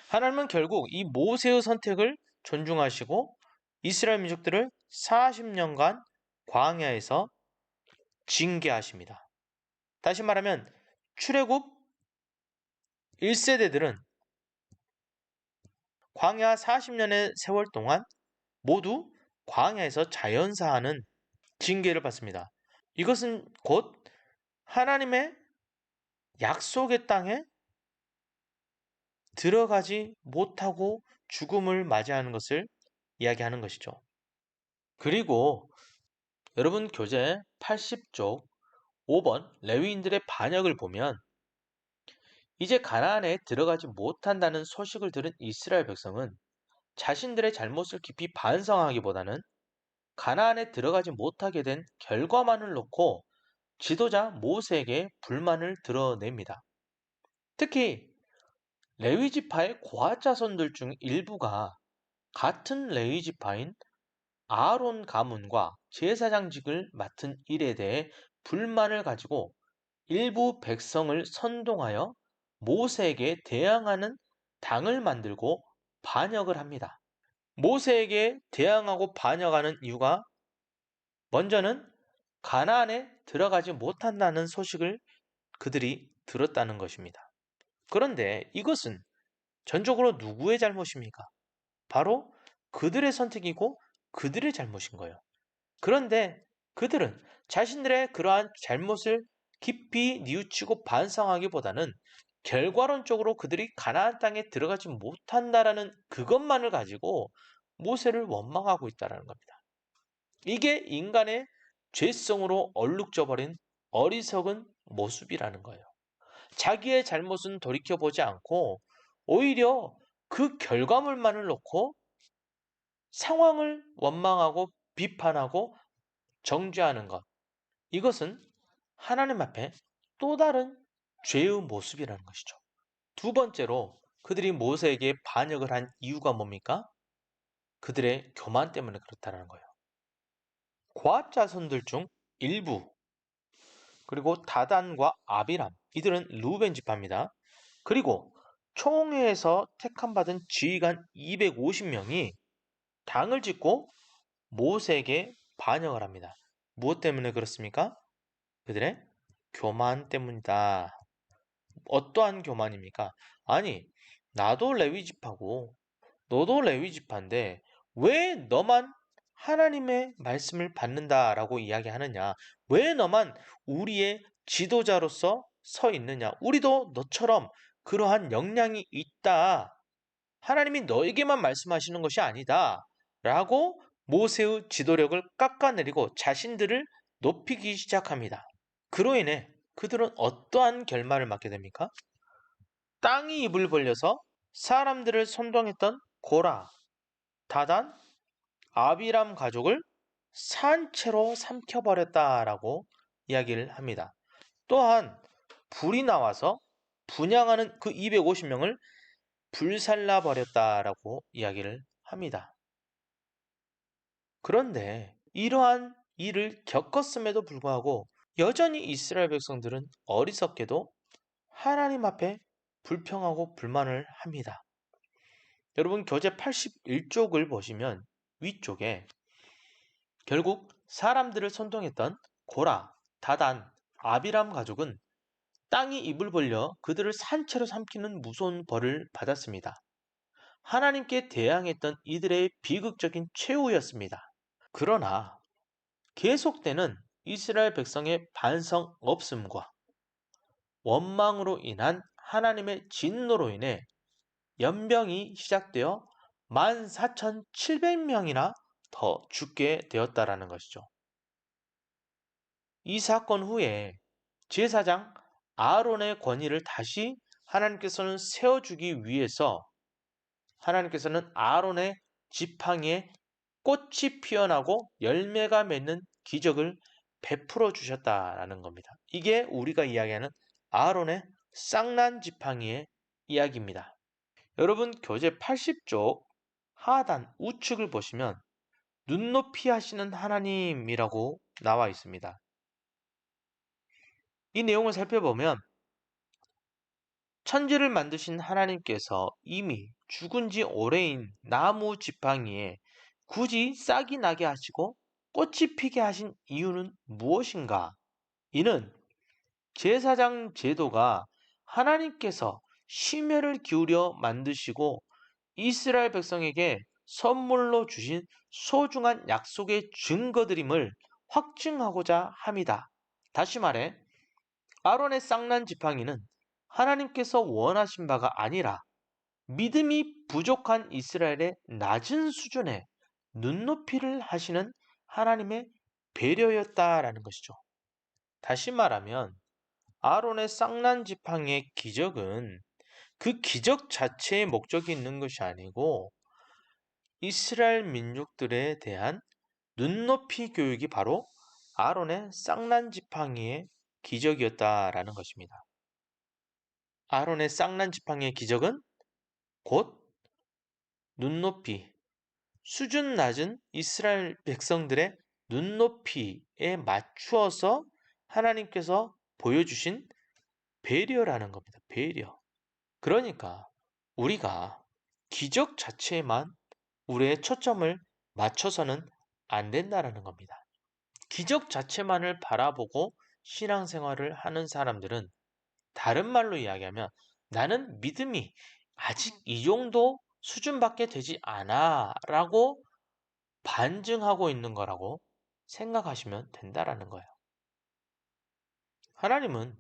하나님은 결국 이 모세의 선택을 존중하시고 이스라엘 민족들을 40년간 광야에서 징계하십니다. 다시 말하면 출애굽 1세대들은 광야 40년의 세월 동안 모두 광야에서 자연사하는 징계를 받습니다. 이것은 곧 하나님의 약속의 땅에 들어가지 못하고 죽음을 맞이하는 것을 이야기하는 것이죠. 그리고 여러분 교재 80쪽 5번 레위인들의 반역을 보면 이제 가나안에 들어가지 못한다는 소식을 들은 이스라엘 백성은 자신들의 잘못을 깊이 반성하기보다는 가나안에 들어가지 못하게 된 결과만을 놓고 지도자 모세에게 불만을 드러냅니다. 특히 레위 지파의 고아 자손들 중 일부가 같은 레위 지파인 아론 가문과 제사장직을 맡은 일에 대해 불만을 가지고 일부 백성을 선동하여 모세에게 대항하는 당을 만들고 반역을 합니다. 모세에게 대항하고 반역하는 이유가 먼저는 가나안에 들어가지 못한다는 소식을 그들이 들었다는 것입니다. 그런데 이것은 전적으로 누구의 잘못입니까? 바로 그들의 선택이고 그들의 잘못인 거예요. 그런데 그들은 자신들의 그러한 잘못을 깊이 뉘우치고 반성하기보다는 결과론적으로 그들이 가나안 땅에 들어가지 못한다라는 그것만을 가지고 모세를 원망하고 있다는 겁니다. 이게 인간의 죄성으로 얼룩져 버린 어리석은 모습이라는 거예요. 자기의 잘못은 돌이켜보지 않고 오히려 그 결과물만을 놓고 상황을 원망하고 비판하고 정죄하는 것. 이것은 하나님 앞에 또 다른 죄의 모습이라는 것이죠. 두 번째로 그들이 모세에게 반역을 한 이유가 뭡니까? 그들의 교만 때문에 그렇다는 거예요. 고압 자손들 중 일부, 그리고 다단과 아비람, 이들은 루벤 지파입니다. 그리고 총회에서 택함받은 지휘관 250명이 당을 짓고 모세에게 반역을 합니다. 무엇 때문에 그렇습니까? 그들의 교만 때문이다. 어떠한 교만입니까? 아니, 나도 레위 지파고 너도 레위 지파인데 왜 너만 하나님의 말씀을 받는다라고 이야기하느냐? 왜 너만 우리의 지도자로서 서 있느냐? 우리도 너처럼 그러한 역량이 있다. 하나님이 너에게만 말씀하시는 것이 아니다. 라고 모세의 지도력을 깎아내리고 자신들을 높이기 시작합니다. 그로 인해 그들은 어떠한 결말을 맞게 됩니까? 땅이 입을 벌려서 사람들을 선동했던 고라, 다단, 아비람 가족을 산채로 삼켜버렸다라고 이야기를 합니다. 또한 불이 나와서 분향하는 그 250명을 불살라버렸다라고 이야기를 합니다. 그런데 이러한 일을 겪었음에도 불구하고 여전히 이스라엘 백성들은 어리석게도 하나님 앞에 불평하고 불만을 합니다. 여러분 교재 81쪽을 보시면 위쪽에 결국 사람들을 선동했던 고라, 다단, 아비람 가족은 땅이 입을 벌려 그들을 산채로 삼키는 무서운 벌을 받았습니다. 하나님께 대항했던 이들의 비극적인 최후였습니다. 그러나 계속되는 이스라엘 백성의 반성 없음과 원망으로 인한 하나님의 진노로 인해 연병이 시작되어 14,700명이나 더 죽게 되었다라는 것이죠. 이 사건 후에 제사장 아론의 권위를 다시 하나님께서는 세워주기 위해서 하나님께서는 아론의 지팡이에 꽃이 피어나고 열매가 맺는 기적을 베풀어 주셨다라는 겁니다. 이게 우리가 이야기하는 아론의 쌍난 지팡이의 이야기입니다. 여러분 교재 80쪽 하단 우측을 보시면 눈높이 하시는 하나님이라고 나와 있습니다. 이 내용을 살펴보면 천지를 만드신 하나님께서 이미 죽은 지 오래인 나무 지팡이에 굳이 싹이 나게 하시고 꽃이 피게 하신 이유는 무엇인가? 이는 제사장 제도가 하나님께서 심혈을 기울여 만드시고 이스라엘 백성에게 선물로 주신 소중한 약속의 증거들임을 확증하고자 합니다. 다시 말해 아론의 쌍난 지팡이는 하나님께서 원하신 바가 아니라 믿음이 부족한 이스라엘의 낮은 수준의 눈높이를 하시는 하나님의 배려였다라는 것이죠. 다시 말하면 아론의 쌍난 지팡이의 기적은 그 기적 자체의 목적이 있는 것이 아니고 이스라엘 민족들에 대한 눈높이 교육이 바로 아론의 쌍난 지팡이의 기적이었다라는 것입니다. 아론의 쌍난 지팡이의 기적은 곧 눈높이, 수준 낮은 이스라엘 백성들의 눈높이에 맞추어서 하나님께서 보여주신 배려라는 겁니다. 배려. 그러니까 우리가 기적 자체에만 우리의 초점을 맞춰서는 안 된다라는 겁니다. 기적 자체만을 바라보고 신앙생활을 하는 사람들은 다른 말로 이야기하면 나는 믿음이 아직 이 정도 수준밖에 되지 않아 라고 반증하고 있는 거라고 생각하시면 된다라는 거예요. 하나님은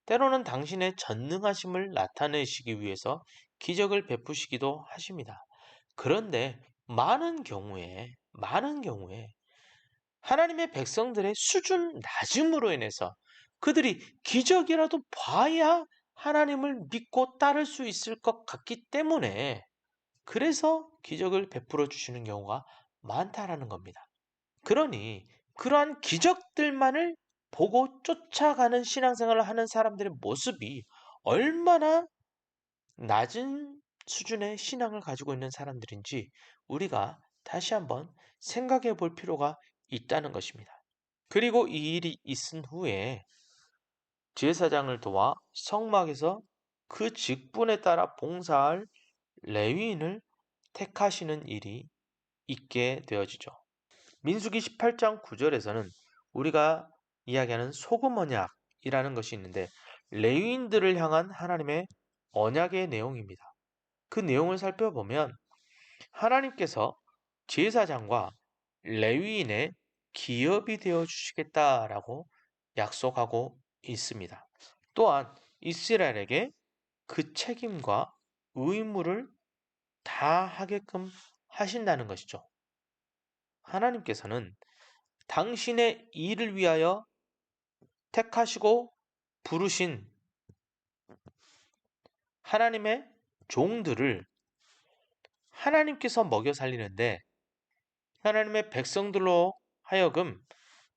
때로는 당신의 전능하심을 나타내시기 위해서 기적을 베푸시기도 하십니다. 그런데 많은 경우에 하나님의 백성들의 수준 낮음으로 인해서 그들이 기적이라도 봐야 하나님을 믿고 따를 수 있을 것 같기 때문에 그래서 기적을 베풀어 주시는 경우가 많다라는 겁니다. 그러니 그러한 기적들만을 보고 쫓아가는 신앙생활을 하는 사람들의 모습이 얼마나 낮은 수준의 신앙을 가지고 있는 사람들인지 우리가 다시 한번 생각해 볼 필요가 있다는 것입니다. 그리고 이 일이 있은 후에 제사장을 도와 성막에서 그 직분에 따라 봉사할 레위인을 택하시는 일이 있게 되어지죠. 민수기 18장 9절에서는 우리가 이야기하는 소금 언약이라는 것이 있는데 레위인들을 향한 하나님의 언약의 내용입니다. 그 내용을 살펴보면 하나님께서 제사장과 레위인의 기업이 되어 주시겠다라고 약속하고 있습니다. 또한 이스라엘에게 그 책임과 의무를 다 하게끔 하신다는 것이죠. 하나님께서는 당신의 일을 위하여 택하시고 부르신 하나님의 종들을 하나님께서 먹여 살리는데 하나님의 백성들로 하여금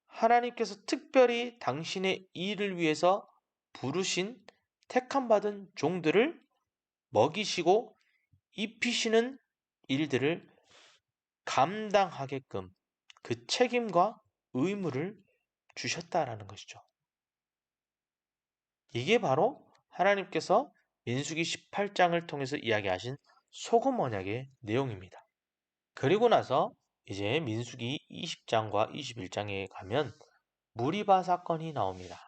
하나님께서 특별히 당신의 일을 위해서 부르신 택함받은 종들을 먹이시고 입히시는 일들을 감당하게끔 그 책임과 의무를 주셨다라는 것이죠. 이게 바로 하나님께서 민수기 18장을 통해서 이야기하신 소금 언약의 내용입니다. 그리고 나서 이제 민수기 20장과 21장에 가면 무리바 사건이 나옵니다.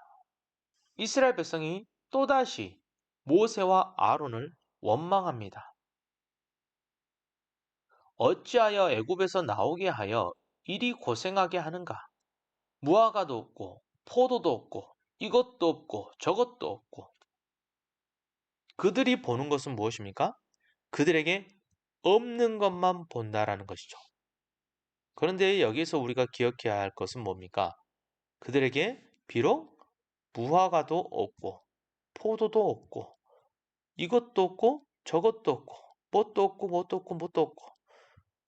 이스라엘 백성이 또다시 모세와 아론을 원망합니다. 어찌하여 애굽에서 나오게 하여 이리 고생하게 하는가? 무화과도 없고 포도도 없고 이것도 없고 저것도 없고. 그들이 보는 것은 무엇입니까? 그들에게 없는 것만 본다라는 것이죠. 그런데 여기서 우리가 기억해야 할 것은 뭡니까? 그들에게 비록 무화과도 없고 포도도 없고 이것도 없고 저것도 없고 뭣도 없고 뭣도 없고 뭣도 없고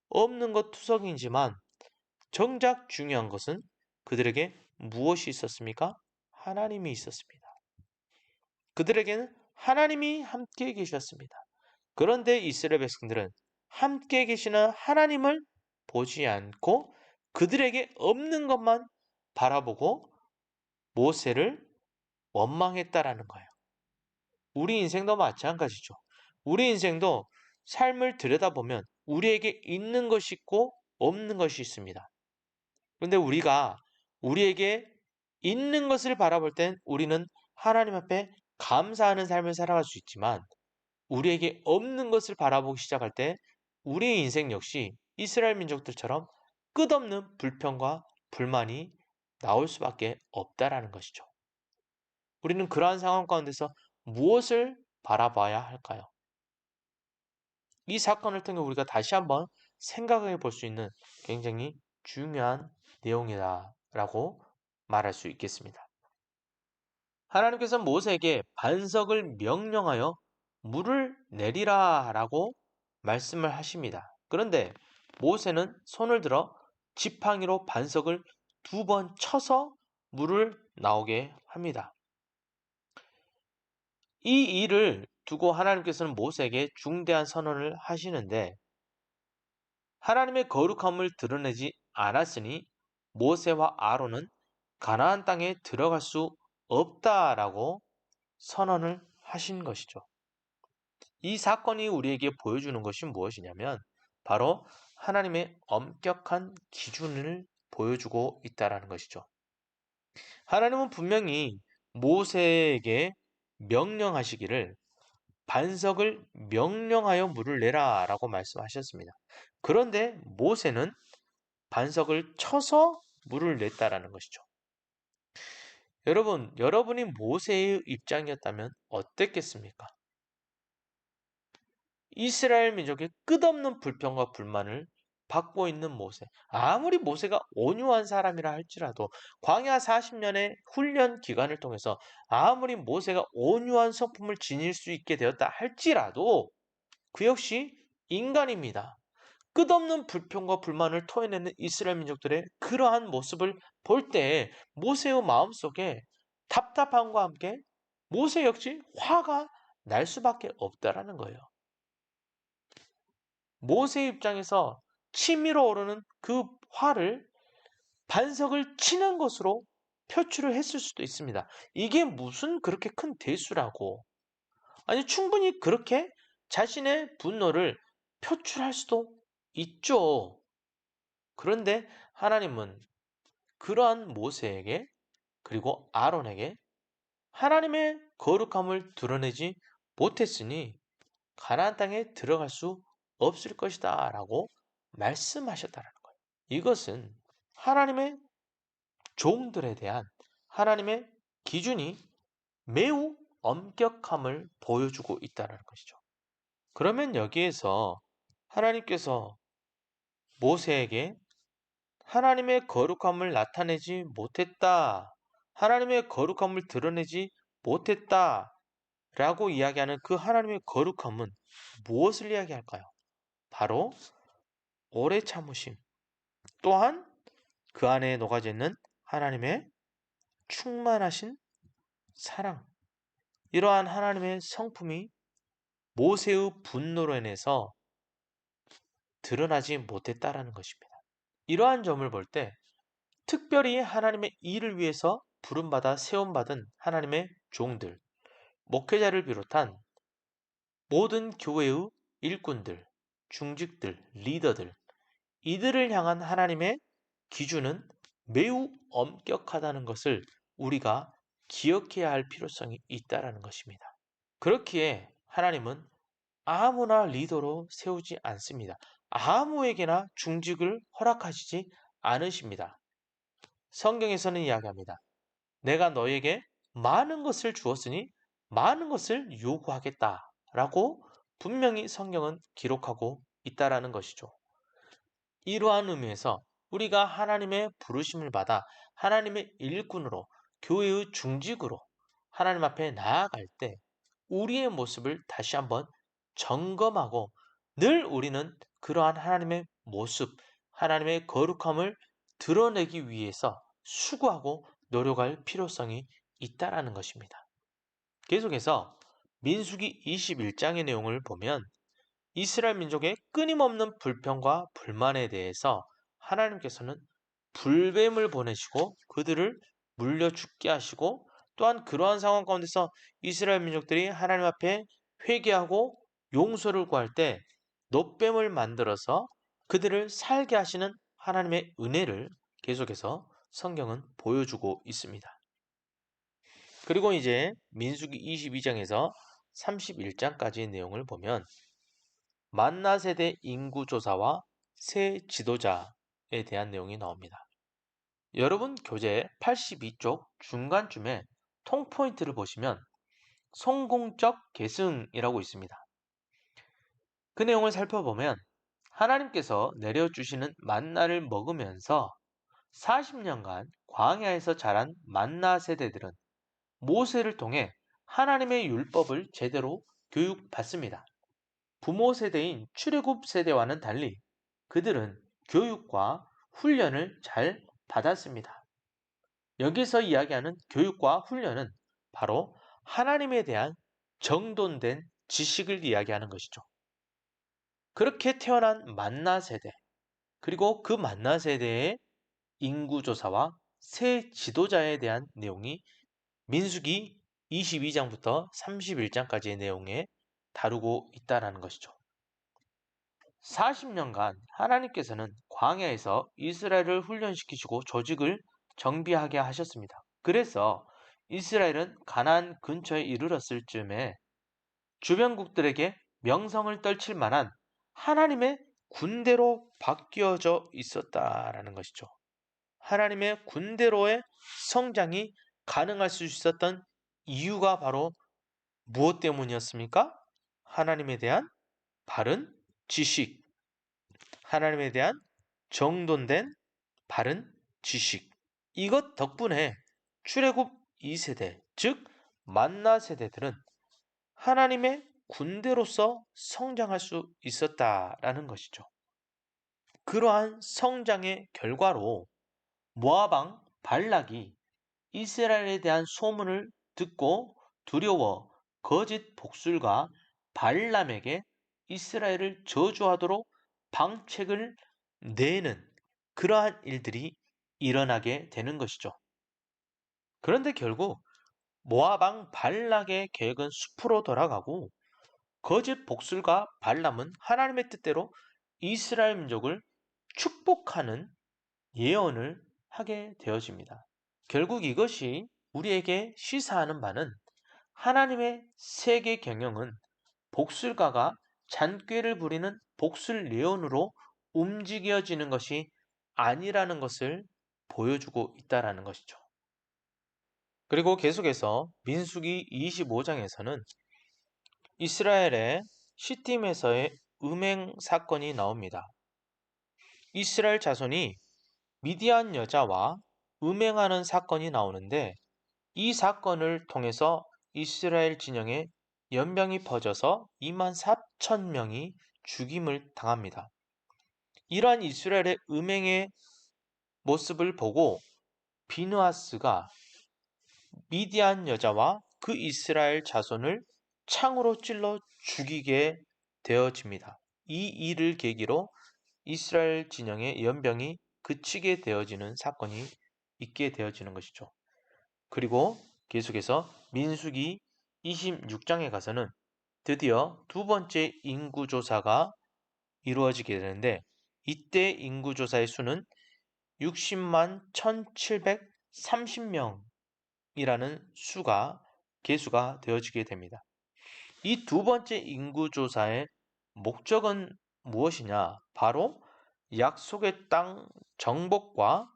없는 것 투성이지만 정작 중요한 것은 그들에게 무엇이 있었습니까? 하나님이 있었습니다. 그들에게는 하나님이 함께 계셨습니다. 그런데 이스라엘 백성들은 함께 계시는 하나님을 보지 않고 그들에게 없는 것만 바라보고 모세를 원망했다라는 거예요. 우리 인생도 마찬가지죠. 우리 인생도 삶을 들여다보면 우리에게 있는 것이 있고 없는 것이 있습니다. 그런데 우리가 우리에게 있는 것을 바라볼 땐 우리는 하나님 앞에 감사하는 삶을 살아갈 수 있지만 우리에게 없는 것을 바라보기 시작할 때 우리의 인생 역시 이스라엘 민족들처럼 끝없는 불평과 불만이 나올 수밖에 없다라는 것이죠. 우리는 그러한 상황 가운데서 무엇을 바라봐야 할까요? 이 사건을 통해 우리가 다시 한번 생각해 볼 수 있는 굉장히 중요한 내용이다라고 말할 수 있겠습니다. 하나님께서 모세에게 반석을 명령하여 물을 내리라 라고 말씀을 하십니다. 그런데 모세는 손을 들어 지팡이로 반석을 2번 쳐서 물을 나오게 합니다. 이 일을 두고 하나님께서는 모세에게 중대한 선언을 하시는데 하나님의 거룩함을 드러내지 않았으니 모세와 아론은 가나안 땅에 들어갈 수 없다라고 선언을 하신 것이죠. 이 사건이 우리에게 보여주는 것이 무엇이냐면 바로 하나님의 엄격한 기준을 보여주고 있다라는 것이죠. 하나님은 분명히 모세에게 명령하시기를 반석을 명령하여 물을 내라 라고 말씀하셨습니다. 그런데 모세는 반석을 쳐서 물을 냈다라는 것이죠. 여러분, 여러분이 모세의 입장이었다면 어땠겠습니까? 이스라엘 민족의 끝없는 불평과 불만을 받고 있는 모세. 아무리 모세가 온유한 사람이라 할지라도 광야 40년의 훈련 기간을 통해서 아무리 모세가 온유한 성품을 지닐 수 있게 되었다 할지라도 그 역시 인간입니다. 끝없는 불평과 불만을 토해내는 이스라엘 민족들의 그러한 모습을 볼 때 모세의 마음속에 답답함과 함께 모세 역시 화가 날 수밖에 없다라는 거예요. 모세 입장에서 치밀어 오르는 그 화를 반석을 치는 것으로 표출을 했을 수도 있습니다. 이게 무슨 그렇게 큰 대수라고. 아니, 충분히 그렇게 자신의 분노를 표출할 수도 있죠. 그런데 하나님은 그러한 모세에게 그리고 아론에게 하나님의 거룩함을 드러내지 못했으니 가나안 땅에 들어갈 수 없을 것이다 라고 말씀하셨다는 거예요. 이것은 하나님의 종들에 대한 하나님의 기준이 매우 엄격함을 보여주고 있다는 것이죠. 그러면 여기에서 하나님께서 모세에게 하나님의 거룩함을 나타내지 못했다, 하나님의 거룩함을 드러내지 못했다 라고 이야기하는 그 하나님의 거룩함은 무엇을 이야기할까요? 바로 오래 참으심, 또한 그 안에 녹아져 있는 하나님의 충만하신 사랑, 이러한 하나님의 성품이 모세의 분노로 인해서 드러나지 못했다라는 것입니다. 이러한 점을 볼 때 특별히 하나님의 일을 위해서 부름받아 세움받은 하나님의 종들, 목회자를 비롯한 모든 교회의 일꾼들, 중직들, 리더들, 이들을 향한 하나님의 기준은 매우 엄격하다는 것을 우리가 기억해야 할 필요성이 있다는 것입니다. 그렇기에 하나님은 아무나 리더로 세우지 않습니다. 아무에게나 중직을 허락하시지 않으십니다. 성경에서는 이야기합니다. 내가 너에게 많은 것을 주었으니 많은 것을 요구하겠다 라고 분명히 성경은 기록하고 있다라는 것이죠. 이러한 의미에서 우리가 하나님의 부르심을 받아 하나님의 일꾼으로 교회의 중직으로 하나님 앞에 나아갈 때 우리의 모습을 다시 한번 점검하고 늘 우리는 그러한 하나님의 모습, 하나님의 거룩함을 드러내기 위해서 수고하고 노력할 필요성이 있다라는 것입니다. 계속해서 민수기 21장의 내용을 보면 이스라엘 민족의 끊임없는 불평과 불만에 대해서 하나님께서는 불뱀을 보내시고 그들을 물려 죽게 하시고, 또한 그러한 상황 가운데서 이스라엘 민족들이 하나님 앞에 회개하고 용서를 구할 때 놋뱀을 만들어서 그들을 살게 하시는 하나님의 은혜를 계속해서 성경은 보여주고 있습니다. 그리고 이제 민수기 22장에서 31장까지의 내용을 보면 만나 세대 인구 조사와 새 지도자에 대한 내용이 나옵니다. 여러분 교재 82쪽 중간쯤에 통포인트를 보시면 성공적 계승이라고 있습니다. 그 내용을 살펴보면 하나님께서 내려주시는 만나를 먹으면서 40년간 광야에서 자란 만나 세대들은 모세를 통해 하나님의 율법을 제대로 교육받습니다. 부모 세대인 출애굽 세대와는 달리 그들은 교육과 훈련을 잘 받았습니다. 여기서 이야기하는 교육과 훈련은 바로 하나님에 대한 정돈된 지식을 이야기하는 것이죠. 그렇게 태어난 만나 세대, 그리고 그 만나 세대의 인구조사와 새 지도자에 대한 내용이 민수기 22장부터 31장까지의 내용에 다루고 있다는 것이죠. 40년간 하나님께서는 광야에서 이스라엘을 훈련시키시고 조직을 정비하게 하셨습니다. 그래서 이스라엘은 가나안 근처에 이르렀을 즈음에 주변국들에게 명성을 떨칠 만한 하나님의 군대로 바뀌어져 있었다라는 것이죠. 하나님의 군대로의 성장이 가능할 수 있었던 이유가 바로 무엇 때문이었습니까? 하나님에 대한 바른 지식, 하나님에 대한 정돈된 바른 지식. 이것 덕분에 출애굽 2세대, 즉 만나 세대들은 하나님의 군대로서 성장할 수 있었다라는 것이죠. 그러한 성장의 결과로 모압 왕 발락이 이스라엘에 대한 소문을 듣고 두려워 거짓 복술가 발람에게 이스라엘을 저주하도록 방책을 내는 그러한 일들이 일어나게 되는 것이죠. 그런데 결국 모압 왕 발락의 계획은 숲으로 돌아가고 거짓 복술가 발람은 하나님의 뜻대로 이스라엘 민족을 축복하는 예언을 하게 되어집니다. 결국 이것이 우리에게 시사하는 바는 하나님의 세계 경영은 복술가가 잔꾀를 부리는 복술 예언으로 움직여지는 것이 아니라는 것을 보여주고 있다는 것이죠. 그리고 계속해서 민수기 25장에서는 이스라엘의 시팀에서의 음행 사건이 나옵니다. 이스라엘 자손이 미디안 여자와 음행하는 사건이 나오는데 이 사건을 통해서 이스라엘 진영에 연병이 퍼져서 2만 4천 명이 죽임을 당합니다. 이러한 이스라엘의 음행의 모습을 보고 비느하스가 미디안 여자와 그 이스라엘 자손을 창으로 찔러 죽이게 되어집니다. 이 일을 계기로 이스라엘 진영의 연병이 그치게 되어지는 사건이 있게 되어지는 것이죠. 그리고 계속해서 민수기 26장에 가서는 드디어 두 번째 인구조사가 이루어지게 되는데 이때 인구조사의 수는 60만 1730명이라는 개수가 되어지게 됩니다. 이 두 번째 인구조사의 목적은 무엇이냐? 바로 약속의 땅 정복과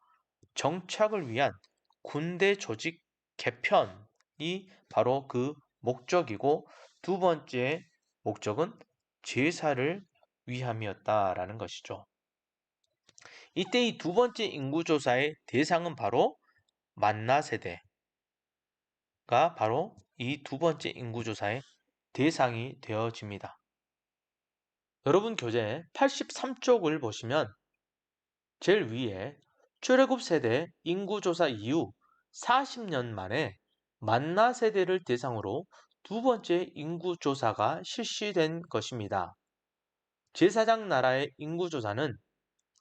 정착을 위한 군대 조직 개편이 바로 그 목적이고, 두 번째 목적은 제사를 위함이었다라는 것이죠. 이때 이 두 번째 인구조사의 대상은 바로 만나 세대가 바로 이 두 번째 인구조사의 대상이 되어집니다. 여러분 교재 83쪽을 보시면 제일 위에 출애굽 세대 인구조사 이후 40년 만에 만나 세대를 대상으로 두 번째 인구조사가 실시된 것입니다. 제사장 나라의 인구조사는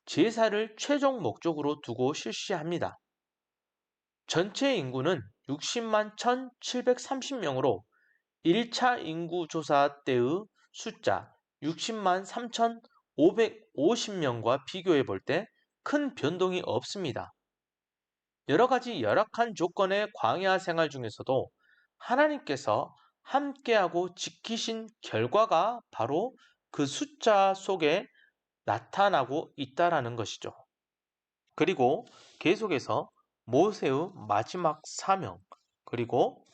제사를 최종 목적으로 두고 실시합니다. 전체 인구는 60만 1730명으로 1차 인구조사 때의 숫자 60만 3550명과 비교해 볼 때 큰 변동이 없습니다. 여러 가지 열악한 조건의 광야 생활 중에서도 하나님께서 함께하고 지키신 결과가 바로 그 숫자 속에 나타나고 있다라는 것이죠. 그리고 계속해서 모세의 마지막 사명, 그리고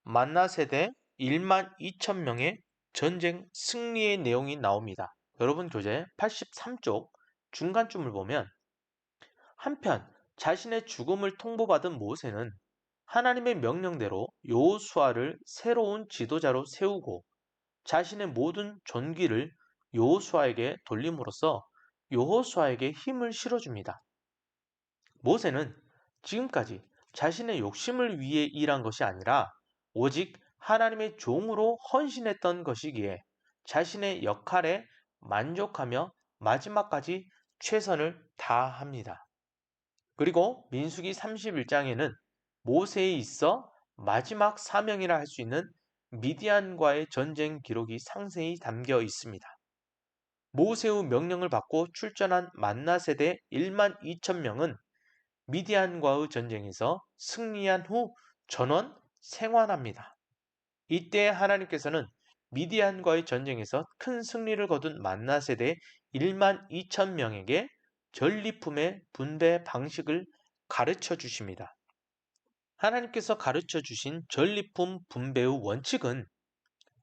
만나 세대 1만 2천 명의 전쟁 승리의 내용이 나옵니다. 여러분 교재 83쪽 중간쯤을 보면 한편 자신의 죽음을 통보받은 모세는 하나님의 명령대로 여호수아를 새로운 지도자로 세우고 자신의 모든 존귀를 여호수아에게 돌림으로써 여호수아에게 힘을 실어줍니다. 모세는 지금까지 자신의 욕심을 위해 일한 것이 아니라 오직 하나님의 종으로 헌신했던 것이기에 자신의 역할에 만족하며 마지막까지 최선을 다합니다. 그리고 민수기 31장에는 모세에 있어 마지막 사명이라 할 수 있는 미디안과의 전쟁 기록이 상세히 담겨 있습니다. 모세의 명령을 받고 출전한 만나 세대 1만 2천 명은 미디안과의 전쟁에서 승리한 후 전원 생還합니다. 이때 하나님께서는 미디안과의 전쟁에서 큰 승리를 거둔 만나 세대 1만 2천 명에게 전리품의 분배 방식을 가르쳐 주십니다. 하나님께서 가르쳐 주신 전리품 분배의 원칙은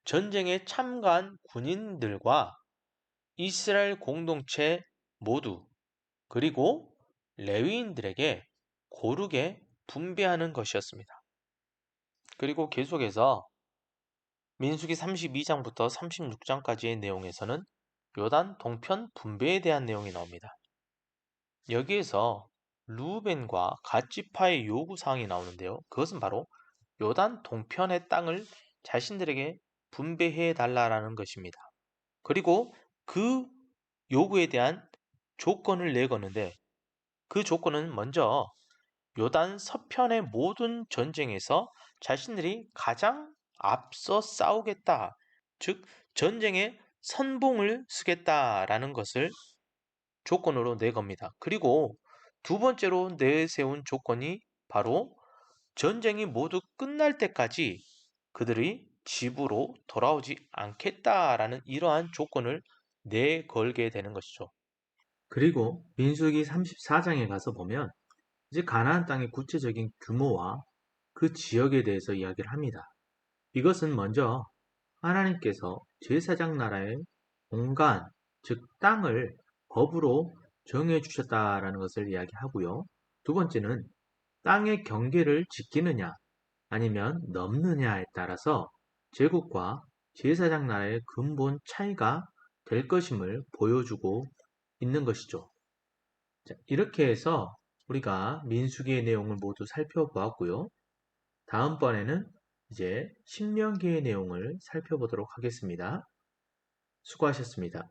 전쟁에 참가한 군인들과 이스라엘 공동체 모두 그리고 레위인들에게 고르게 분배하는 것이었습니다. 그리고 계속해서 민수기 32장부터 36장까지의 내용에서는 요단 동편 분배에 대한 내용이 나옵니다. 여기에서 루벤과 갓지파의 요구사항이 나오는데요. 그것은 바로 요단 동편의 땅을 자신들에게 분배해 달라라는 것입니다. 그리고 그 요구에 대한 조건을 내거는데 그 조건은 먼저 요단 서편의 모든 전쟁에서 자신들이 가장 앞서 싸우겠다. 즉 전쟁에 선봉을 쓰겠다라는 것을 조건으로 내겁니다. 그리고 두 번째로 내세운 조건이 바로 전쟁이 모두 끝날 때까지 그들이 집으로 돌아오지 않겠다라는 이러한 조건을 내걸게 되는 것이죠. 그리고 민수기 34장에 가서 보면 이제 가나안 땅의 구체적인 규모와 그 지역에 대해서 이야기를 합니다. 이것은 먼저 하나님께서 제사장 나라의 공간, 즉 땅을 법으로 정해 주셨다라는 것을 이야기하고요. 두 번째는 땅의 경계를 지키느냐 아니면 넘느냐에 따라서 제국과 제사장 나라의 근본 차이가 될 것임을 보여주고 있는 것이죠. 자, 이렇게 해서 우리가 민수기의 내용을 모두 살펴보았고요. 다음번에는 이제 신명기의 내용을 살펴보도록 하겠습니다. 수고하셨습니다.